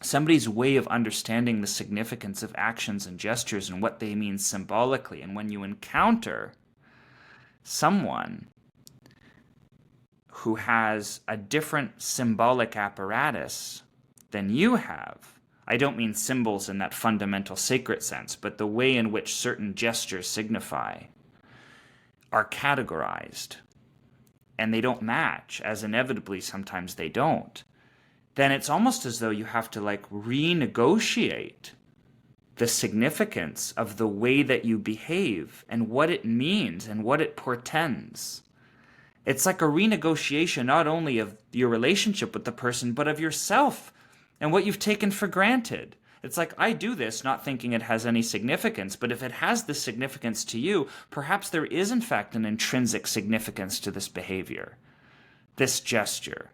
somebody's way of understanding the significance of actions and gestures and what they mean symbolically. And when you encounter someone who has a different symbolic apparatus than you have, I don't mean symbols in that fundamental sacred sense, but the way in which certain gestures signify are categorized, and they don't match, as inevitably sometimes they don't, then it's almost as though you have to like renegotiate the significance of the way that you behave and what it means and what it portends. It's like a renegotiation not only of your relationship with the person, but of yourself and what you've taken for granted. It's like, I do this not thinking it has any significance, but if it has this significance to you, perhaps there is in fact an intrinsic significance to this behavior, this gesture,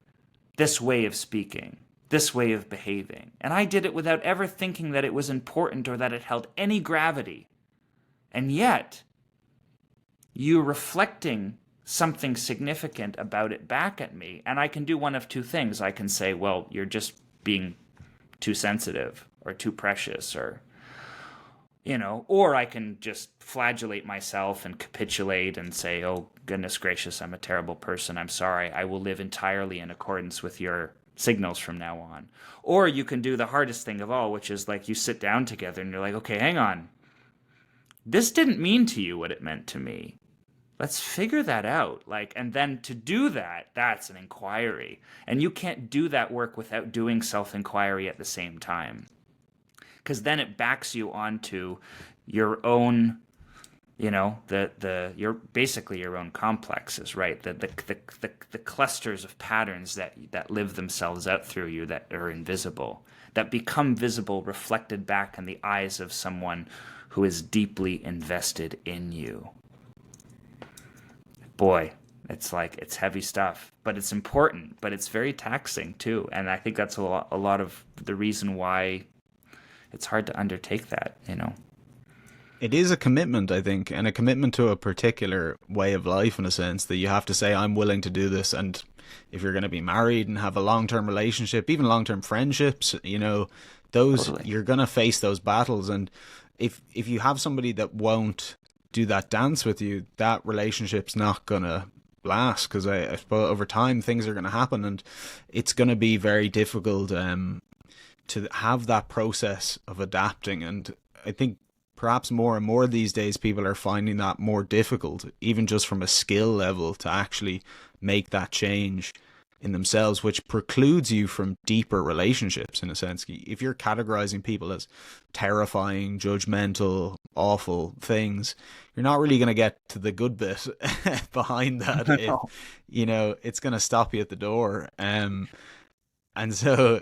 this way of speaking, this way of behaving. And I did it without ever thinking that it was important or that it held any gravity. And yet, you're reflecting something significant about it back at me, and I can do one of two things. I can say, well, you're just being too sensitive or too precious, or or I can just flagellate myself and capitulate and say, oh, goodness gracious, I'm a terrible person. I'm sorry. I will live entirely in accordance with your signals from now on. Or you can do the hardest thing of all, which is like you sit down together and you're like, okay, hang on. This didn't mean to you what it meant to me. Let's figure that out. And then to do that, that's an inquiry. And you can't do that work without doing self-inquiry at the same time. Because then it backs you onto your own, your basically your own complexes, right? The clusters of patterns that live themselves out through you that are invisible, that become visible, reflected back in the eyes of someone who is deeply invested in you. Boy, it's heavy stuff, but it's important, but it's very taxing too. And I think that's a lot of the reason why it's hard to undertake that, It is a commitment, I think, and a commitment to a particular way of life in a sense, that you have to say, I'm willing to do this. And if you're going to be married and have a long-term relationship, even long-term friendships, those totally. You're going to face those battles. And if you have somebody that won't do that dance with you, that relationship's not going to last, because I suppose over time things are going to happen, and it's going to be very difficult to have that process of adapting. And I think perhaps more and more these days people are finding that more difficult, even just from a skill level, to actually make that change in themselves, which precludes you from deeper relationships in a sense. If you're categorizing people as terrifying, judgmental, awful things, you're not really going to get to the good bit behind that. No. It's going to stop you at the door. And so,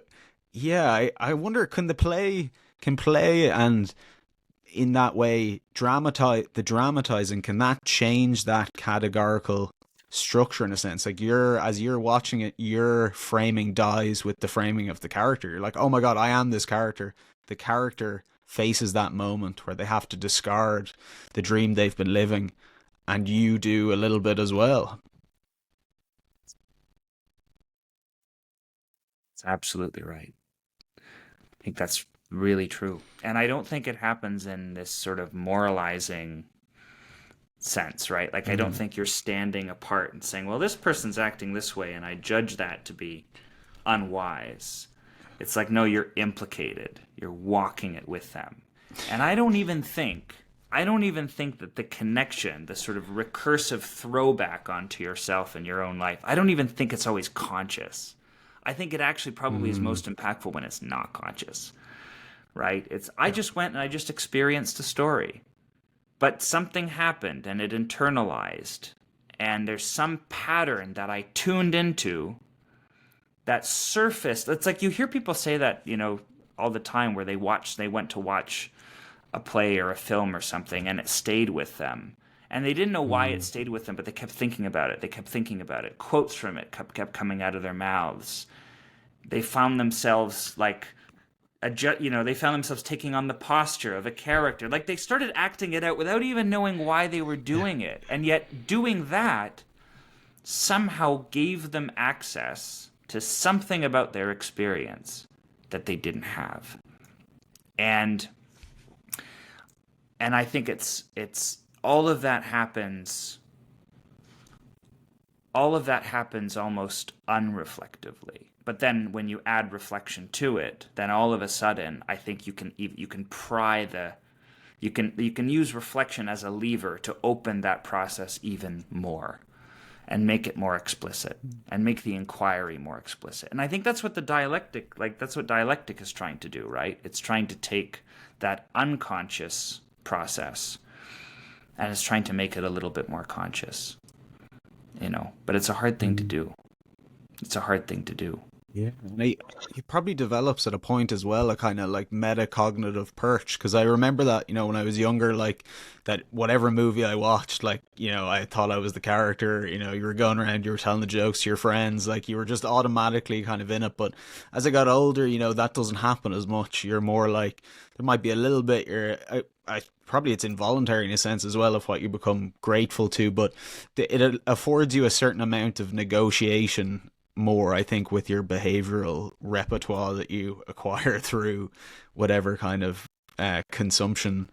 yeah, I wonder, can play and in that way dramatizing, can that change that categorical structure in a sense. Like as you're watching it, your framing dies with the framing of the character. You're like, oh my god, I am this character. The character faces that moment where they have to discard the dream they've been living, and you do a little bit as well. It's absolutely right. I think that's really true. And I don't think it happens in this sort of moralizing sense, right? Like, I don't Mm. think you're standing apart and saying, well, this person's acting this way, and I judge that to be unwise. It's like, no, you're implicated. You're walking it with them. And I don't even think that the connection, the sort of recursive throwback onto yourself and your own life, I don't even think it's always conscious. I think it actually probably is Mm. most impactful when it's not conscious, right? It's, I just went and I just experienced a story, but something happened and it internalized. And there's some pattern that I tuned into that surfaced. It's like you hear people say that, all the time where they went to watch a play or a film or something and it stayed with them. And they didn't know why it Mm. stayed with them, but they kept thinking about it. They kept thinking about it. Quotes from it kept coming out of their mouths. They found themselves like they found themselves taking on the posture of a character. Like they started acting it out without even knowing why they were Yeah. doing it. And yet doing that somehow gave them access to something about their experience that they didn't have. And I think it's all of that happens almost unreflectively. But then when you add reflection to it, then all of a sudden I think you can pry the you can use reflection as a lever to open that process even more and make it more explicit and make the inquiry more explicit. And I think that's what dialectic is trying to do, right? It's trying to take that unconscious process and it's trying to make it a little bit more conscious. But it's a hard thing to Mm. do. It's a hard thing to do. Yeah, and he probably develops at a point as well a kind of like metacognitive perch, because I remember that when I was younger, like that whatever movie I watched, like I thought I was the character. You were going around, you were telling the jokes to your friends, like you were just automatically kind of in it. But as I got older, that doesn't happen as much. You're more like there might be a little bit. I probably it's involuntary in a sense as well of what you become grateful to, but it affords you a certain amount of negotiation more, I think, with your behavioral repertoire that you acquire through whatever kind of consumption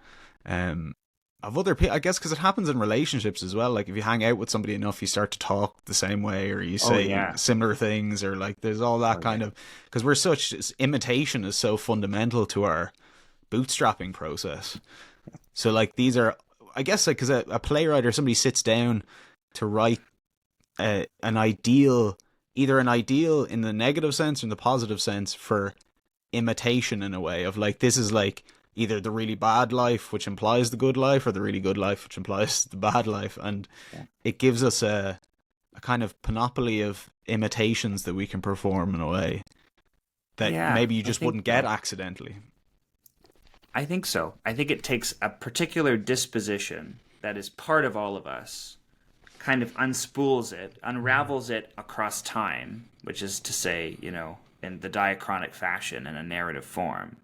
of other people. I guess because it happens in relationships as well. Like if you hang out with somebody enough, you start to talk the same way, or you Oh say yeah. similar things, or like there's all that Oh kind yeah. of because imitation is so fundamental to our bootstrapping process. So like these are, I guess, like because a playwright or somebody sits down to write an ideal, either an ideal in the negative sense or in the positive sense for imitation in a way of like this is like either the really bad life which implies the good life or the really good life which implies the bad life, and Yeah. it gives us a kind of panoply of imitations that we can perform in a way that Yeah, maybe you I just think wouldn't get so. accidentally. I think so. I think it takes a particular disposition that is part of all of us, kind of unspools it, unravels it across time, which is to say, in the diachronic fashion in a narrative form,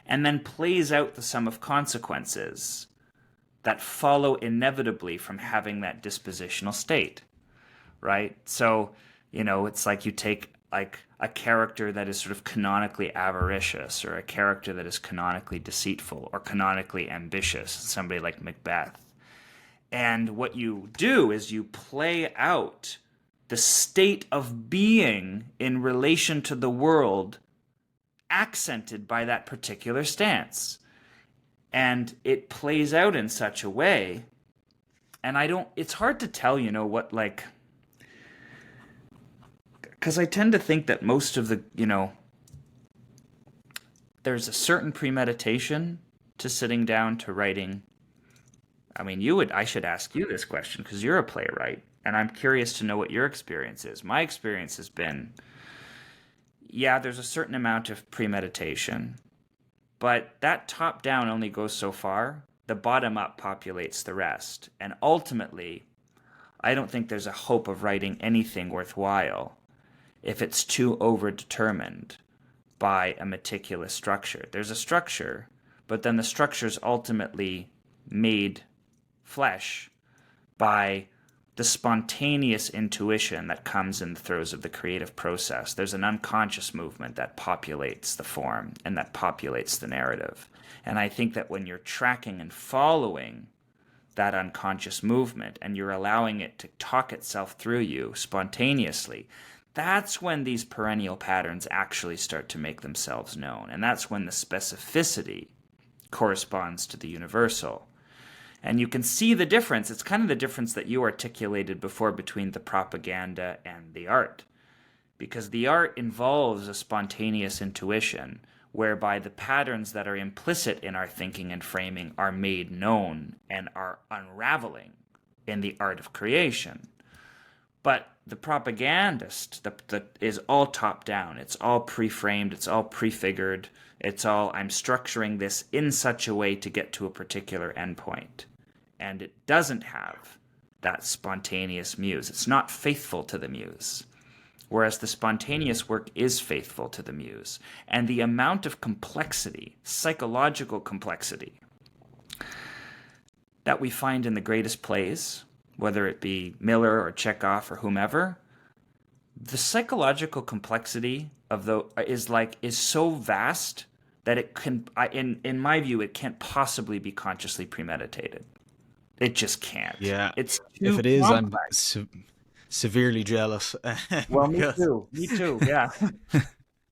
and then plays out the sum of consequences that follow inevitably from having that dispositional state, right? So, it's like you take like a character that is sort of canonically avaricious or a character that is canonically deceitful or canonically ambitious, somebody like Macbeth. And what you do is you play out the state of being in relation to the world accented by that particular stance. And it plays out in such a way. And it's hard to tell, what like, because I tend to think that most of there's a certain premeditation to sitting down to writing. I mean, I should ask you this question because you're a playwright, and I'm curious to know what your experience is. My experience has been, yeah, there's a certain amount of premeditation, but that top down only goes so far. The bottom up populates the rest. And ultimately, I don't think there's a hope of writing anything worthwhile if it's too overdetermined by a meticulous structure. There's a structure, but then the structure is ultimately made flesh by the spontaneous intuition that comes in the throes of the creative process. There's an unconscious movement that populates the form and that populates the narrative. And I think that when you're tracking and following that unconscious movement and you're allowing it to talk itself through you spontaneously, that's when these perennial patterns actually start to make themselves known. And that's when the specificity corresponds to the universal. And you can see the difference. It's kind of the difference that you articulated before between the propaganda and the art. Because the art involves a spontaneous intuition whereby the patterns that are implicit in our thinking and framing are made known and are unraveling in the art of creation. But the propagandist is all top down. It's all pre-framed. It's all prefigured. It's all, I'm structuring this in such a way to get to a particular endpoint. And it doesn't have that spontaneous muse. It's not faithful to the muse. Whereas the spontaneous work is faithful to the muse. And the amount of complexity, psychological complexity, that we find in the greatest plays, whether it be Miller or Chekhov or whomever, the psychological complexity of is so vast that it can, in my view, it can't possibly be consciously premeditated. It just can't. Yeah. It's if it is, complex. I'm severely jealous. Well, me too. Me too. Yeah.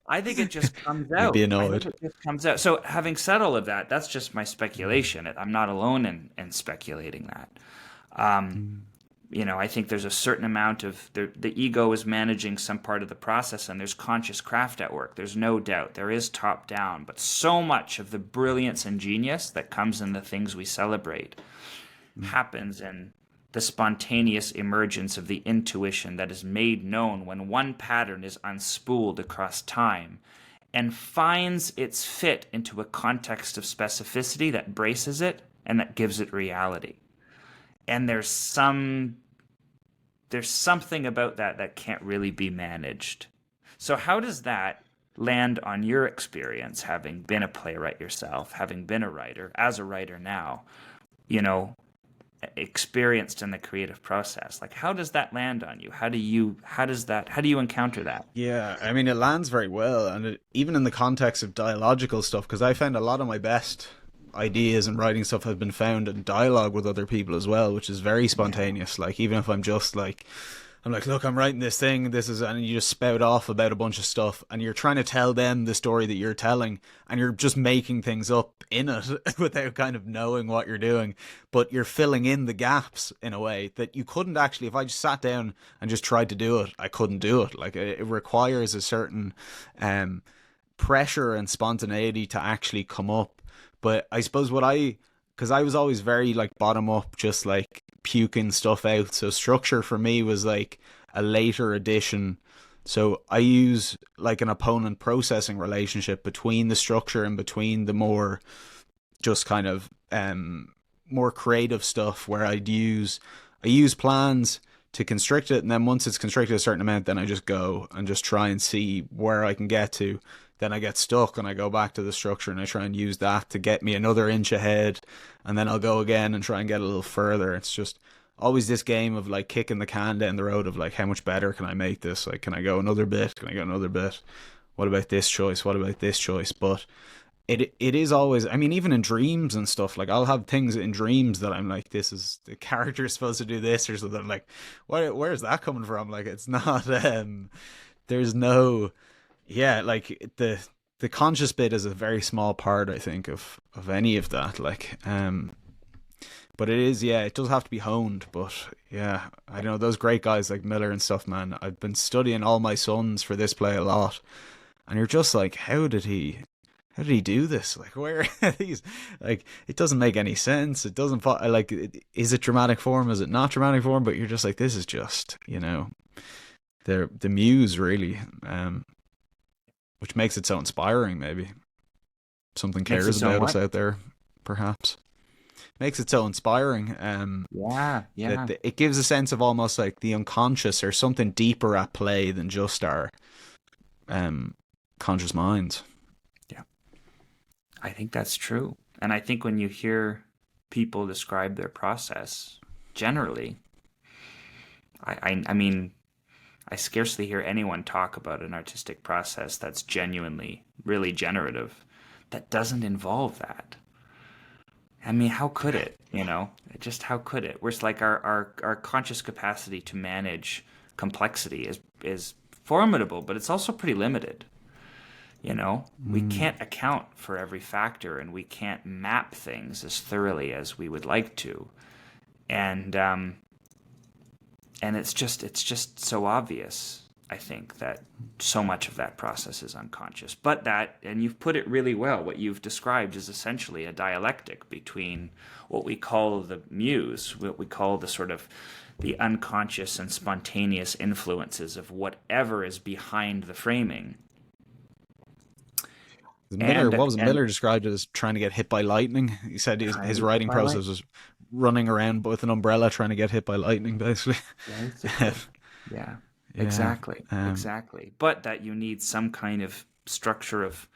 I think it just comes out. You'd be annoyed. I think it just comes out. So having said all of that, that's just my speculation. I'm not alone in speculating that. I think there's a certain amount of the ego is managing some part of the process, and there's conscious craft at work. There's no doubt. There is top down, but so much of the brilliance and genius that comes in the things we celebrate happens in the spontaneous emergence of the intuition that is made known when one pattern is unspooled across time and finds its fit into a context of specificity that braces it and that gives it reality. And there's something about that can't really be managed. So how does that land on your experience, having been a playwright yourself, having been a writer, as a writer now, experienced in the creative process? Like, how does that land on you? How do you encounter that? Yeah, I mean, it lands very well, and even in the context of dialogical stuff, because I found a lot of my best ideas and writing stuff has been found in dialogue with other people as well, which is very spontaneous. Like, even if I'm like, look, I'm writing this thing, and you just spout off about a bunch of stuff, and you're trying to tell them the story that you're telling, and you're just making things up in it without kind of knowing what you're doing, but you're filling in the gaps in a way that you couldn't actually, if I just sat down and just tried to do it, I couldn't do it. Like, it requires a certain pressure and spontaneity to actually come up. But I suppose because I was always very like bottom up, just like puking stuff out. So structure for me was like a later addition. So I use like an opponent processing relationship between the structure and between the more just kind of more creative stuff, where I use plans to constrict it, and then once it's constricted a certain amount, then I just go and just try and see where I can get to. Then I get stuck and I go back to the structure and I try and use that to get me another inch ahead, and then I'll go again and try and get a little further. It's just always this game of like kicking the can down the road of like, how much better can I make this? Like, can I go another bit? Can I go another bit? What about this choice? What about this choice? But it is always, I mean, even in dreams and stuff, like I'll have things in dreams that I'm like, this is the character is supposed to do this or something. I'm like, where's that coming from? Like, it's not there's no, yeah, like the conscious bit is a very small part, I think, of any of that. Like, but it is, yeah, it does have to be honed. But yeah, I know those great guys like Miller and stuff, man. I've been studying All My Sons for this play a lot, and you're just like, how did he do this? Like, where are these? Like, it doesn't make any sense. It doesn't like, is it dramatic form? Is it not dramatic form? But you're just like, this is just, the muse really, which makes it so inspiring. Maybe something cares about us out there, perhaps. makes it so inspiring. Yeah, yeah. That it gives a sense of almost like the unconscious or something deeper at play than just our conscious minds. Yeah. I think that's true. And I think when you hear people describe their process, generally, I mean, I scarcely hear anyone talk about an artistic process that's genuinely, really generative, that doesn't involve that. I mean, how could it? Just how could it? Where's like our conscious capacity to manage complexity is formidable, but it's also pretty limited. We can't account for every factor, and we can't map things as thoroughly as we would like to. And it's just so obvious, I think, that so much of that process is unconscious. But and you've put it really well, what you've described is essentially a dialectic between what we call the muse, what we call the sort of the unconscious and spontaneous influences of whatever is behind the framing. Miller described it as trying to get hit by lightning. He said his writing process was running around with an umbrella trying to get hit by lightning, basically. Yeah, exactly. But that you need some kind of structure of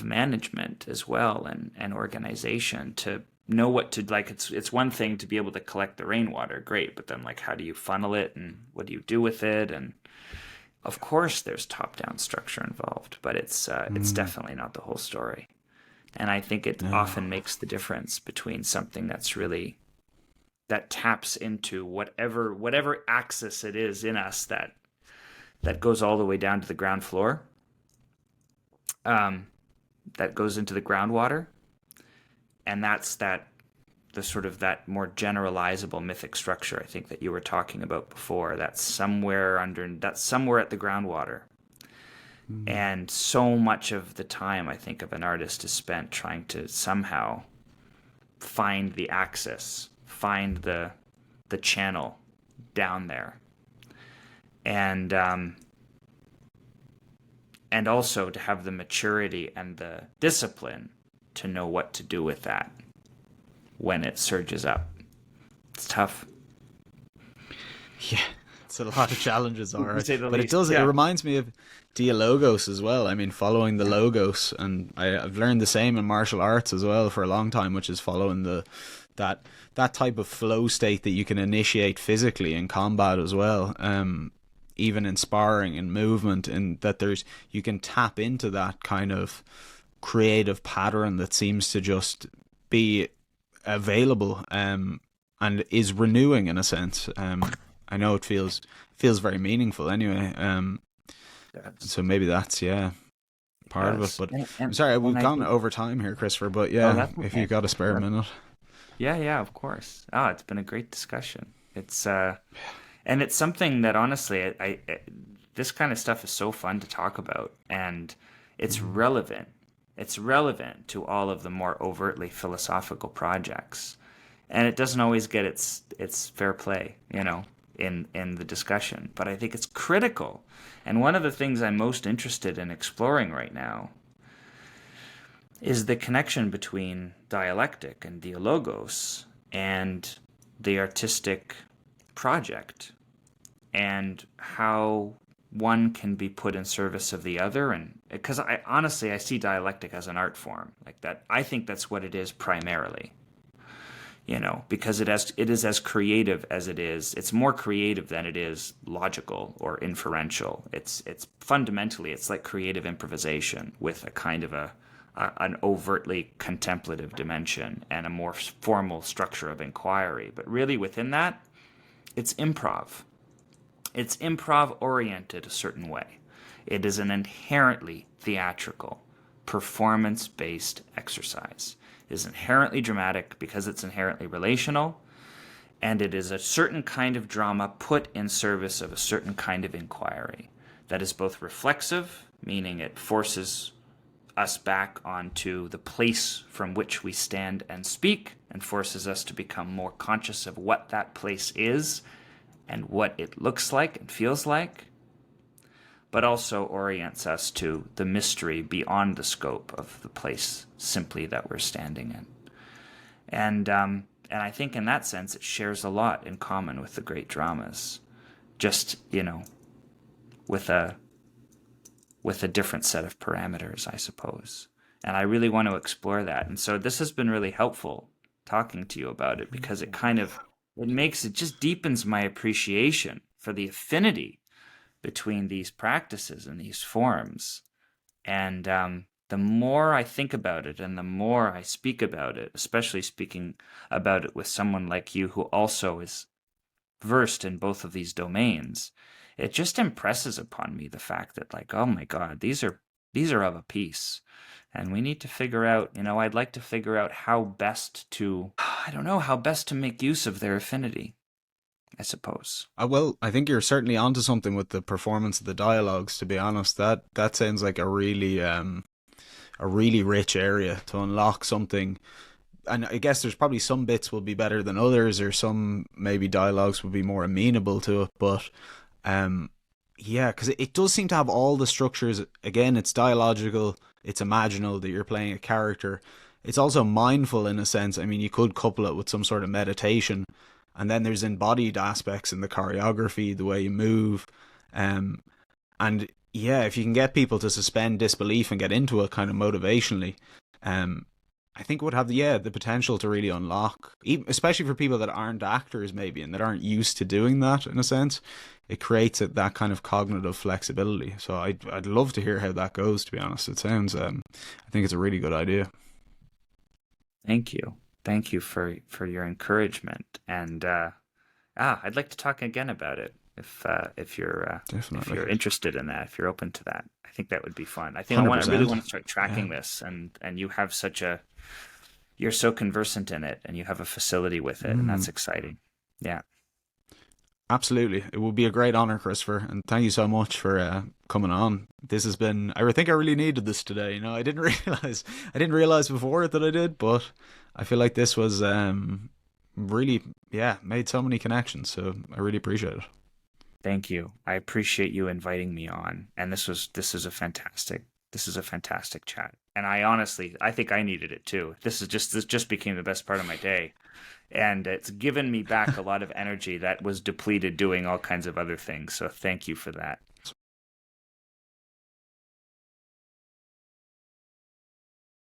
management as well, and organization to know what to like. It's one thing to be able to collect the rainwater, great, but then like how do you funnel it and what do you do with it? And of course, there's top-down structure involved, but it's definitely not the whole story. And I think it often makes the difference between something that taps into whatever axis it is in us that goes all the way down to the ground floor, that goes into the groundwater, and that's the sort of that more generalizable mythic structure I think that you were talking about before. That's somewhere at the groundwater. And so much of the time I think of an artist is spent trying to somehow find the axis, find the channel down there. And also to have the maturity and the discipline to know what to do with that when it surges up. It's tough. Yeah, it's a lot of challenges, all right. But least. It reminds me of Dialogos as well. I mean, following the logos, and I've learned the same in martial arts as well for a long time, which is following that type of flow state that you can initiate physically in combat as well. Even in sparring and movement, and that you can tap into that kind of creative pattern that seems to just be available and is renewing in a sense. I know it feels very meaningful anyway. So maybe that's part of it. But I'm sorry, we've gone over time here, Christopher. But if you've got a spare minute. Yeah, of course. It's been a great discussion. It's and it's something that honestly, this kind of stuff is so fun to talk about, and it's relevant. It's relevant to all of the more overtly philosophical projects, and it doesn't always get its fair play, in the discussion. But I think it's critical, and one of the things I'm most interested in exploring right now is the connection between dialectic and dialogos and the artistic project, and how one can be put in service of the other. And because I see dialectic as an art form like that. I think that's what it is primarily, because it is as creative as it is. It's more creative than it is logical or inferential. It's fundamentally, it's like creative improvisation with a kind of an overtly contemplative dimension and a more formal structure of inquiry. But really within that, it's improv. It's improv-oriented a certain way. It is an inherently theatrical, performance-based exercise. It is inherently dramatic because it's inherently relational, and it is a certain kind of drama put in service of a certain kind of inquiry that is both reflexive, meaning it forces us back onto the place from which we stand and speak, and forces us to become more conscious of what that place is and what it looks like and feels like, but also orients us to the mystery beyond the scope of the place simply that we're standing in. And I think in that sense it shares a lot in common with the great dramas, just with a different set of parameters, I suppose. And I really want to explore that. And so this has been really helpful talking to you about it, because it just deepens my appreciation for the affinity between these practices and these forms. And the more I think about it and the more I speak about it, especially speaking about it with someone like you who also is versed in both of these domains, it just impresses upon me the fact that, like, oh my God, these are of a piece. And we need to figure out, I'd like to figure out how best to, I don't know, how best to make use of their affinity, I suppose. Well, I think you're certainly onto something with the performance of the dialogues. To be honest, that sounds like a really rich area to unlock something. And I guess there's probably some bits will be better than others, or some maybe dialogues will be more amenable to it. But yeah, because it does seem to have all the structures. Again, it's dialogical, it's imaginal that you're playing a character. It's also mindful in a sense. I mean, you could couple it with some sort of meditation. And then there's embodied aspects in the choreography, the way you move. And yeah, if you can get people to suspend disbelief and get into it kind of motivationally, I think it would have the potential to really unlock, even, especially for people that aren't actors maybe and that aren't used to doing that in a sense. It creates that kind of cognitive flexibility. So I'd love to hear how that goes, to be honest. It sounds, I think it's a really good idea. Thank you. Thank you for your encouragement. And I'd like to talk again about it if you're interested in that, if you're open to that. I think that would be fun. I think I really want to start tracking this, and you have you're so conversant in it, and you have a facility with it, and that's exciting. Yeah. Absolutely. It would be a great honor, Christopher, and thank you so much for coming on. This has been, I think I really needed this today. I didn't realize before that I did, but I feel like this was really, made so many connections, so I really appreciate it. Thank you. I appreciate you inviting me on, and this is a fantastic chat. And I think I needed it too. This just became the best part of my day. And it's given me back a lot of energy that was depleted doing all kinds of other things. So thank you for that.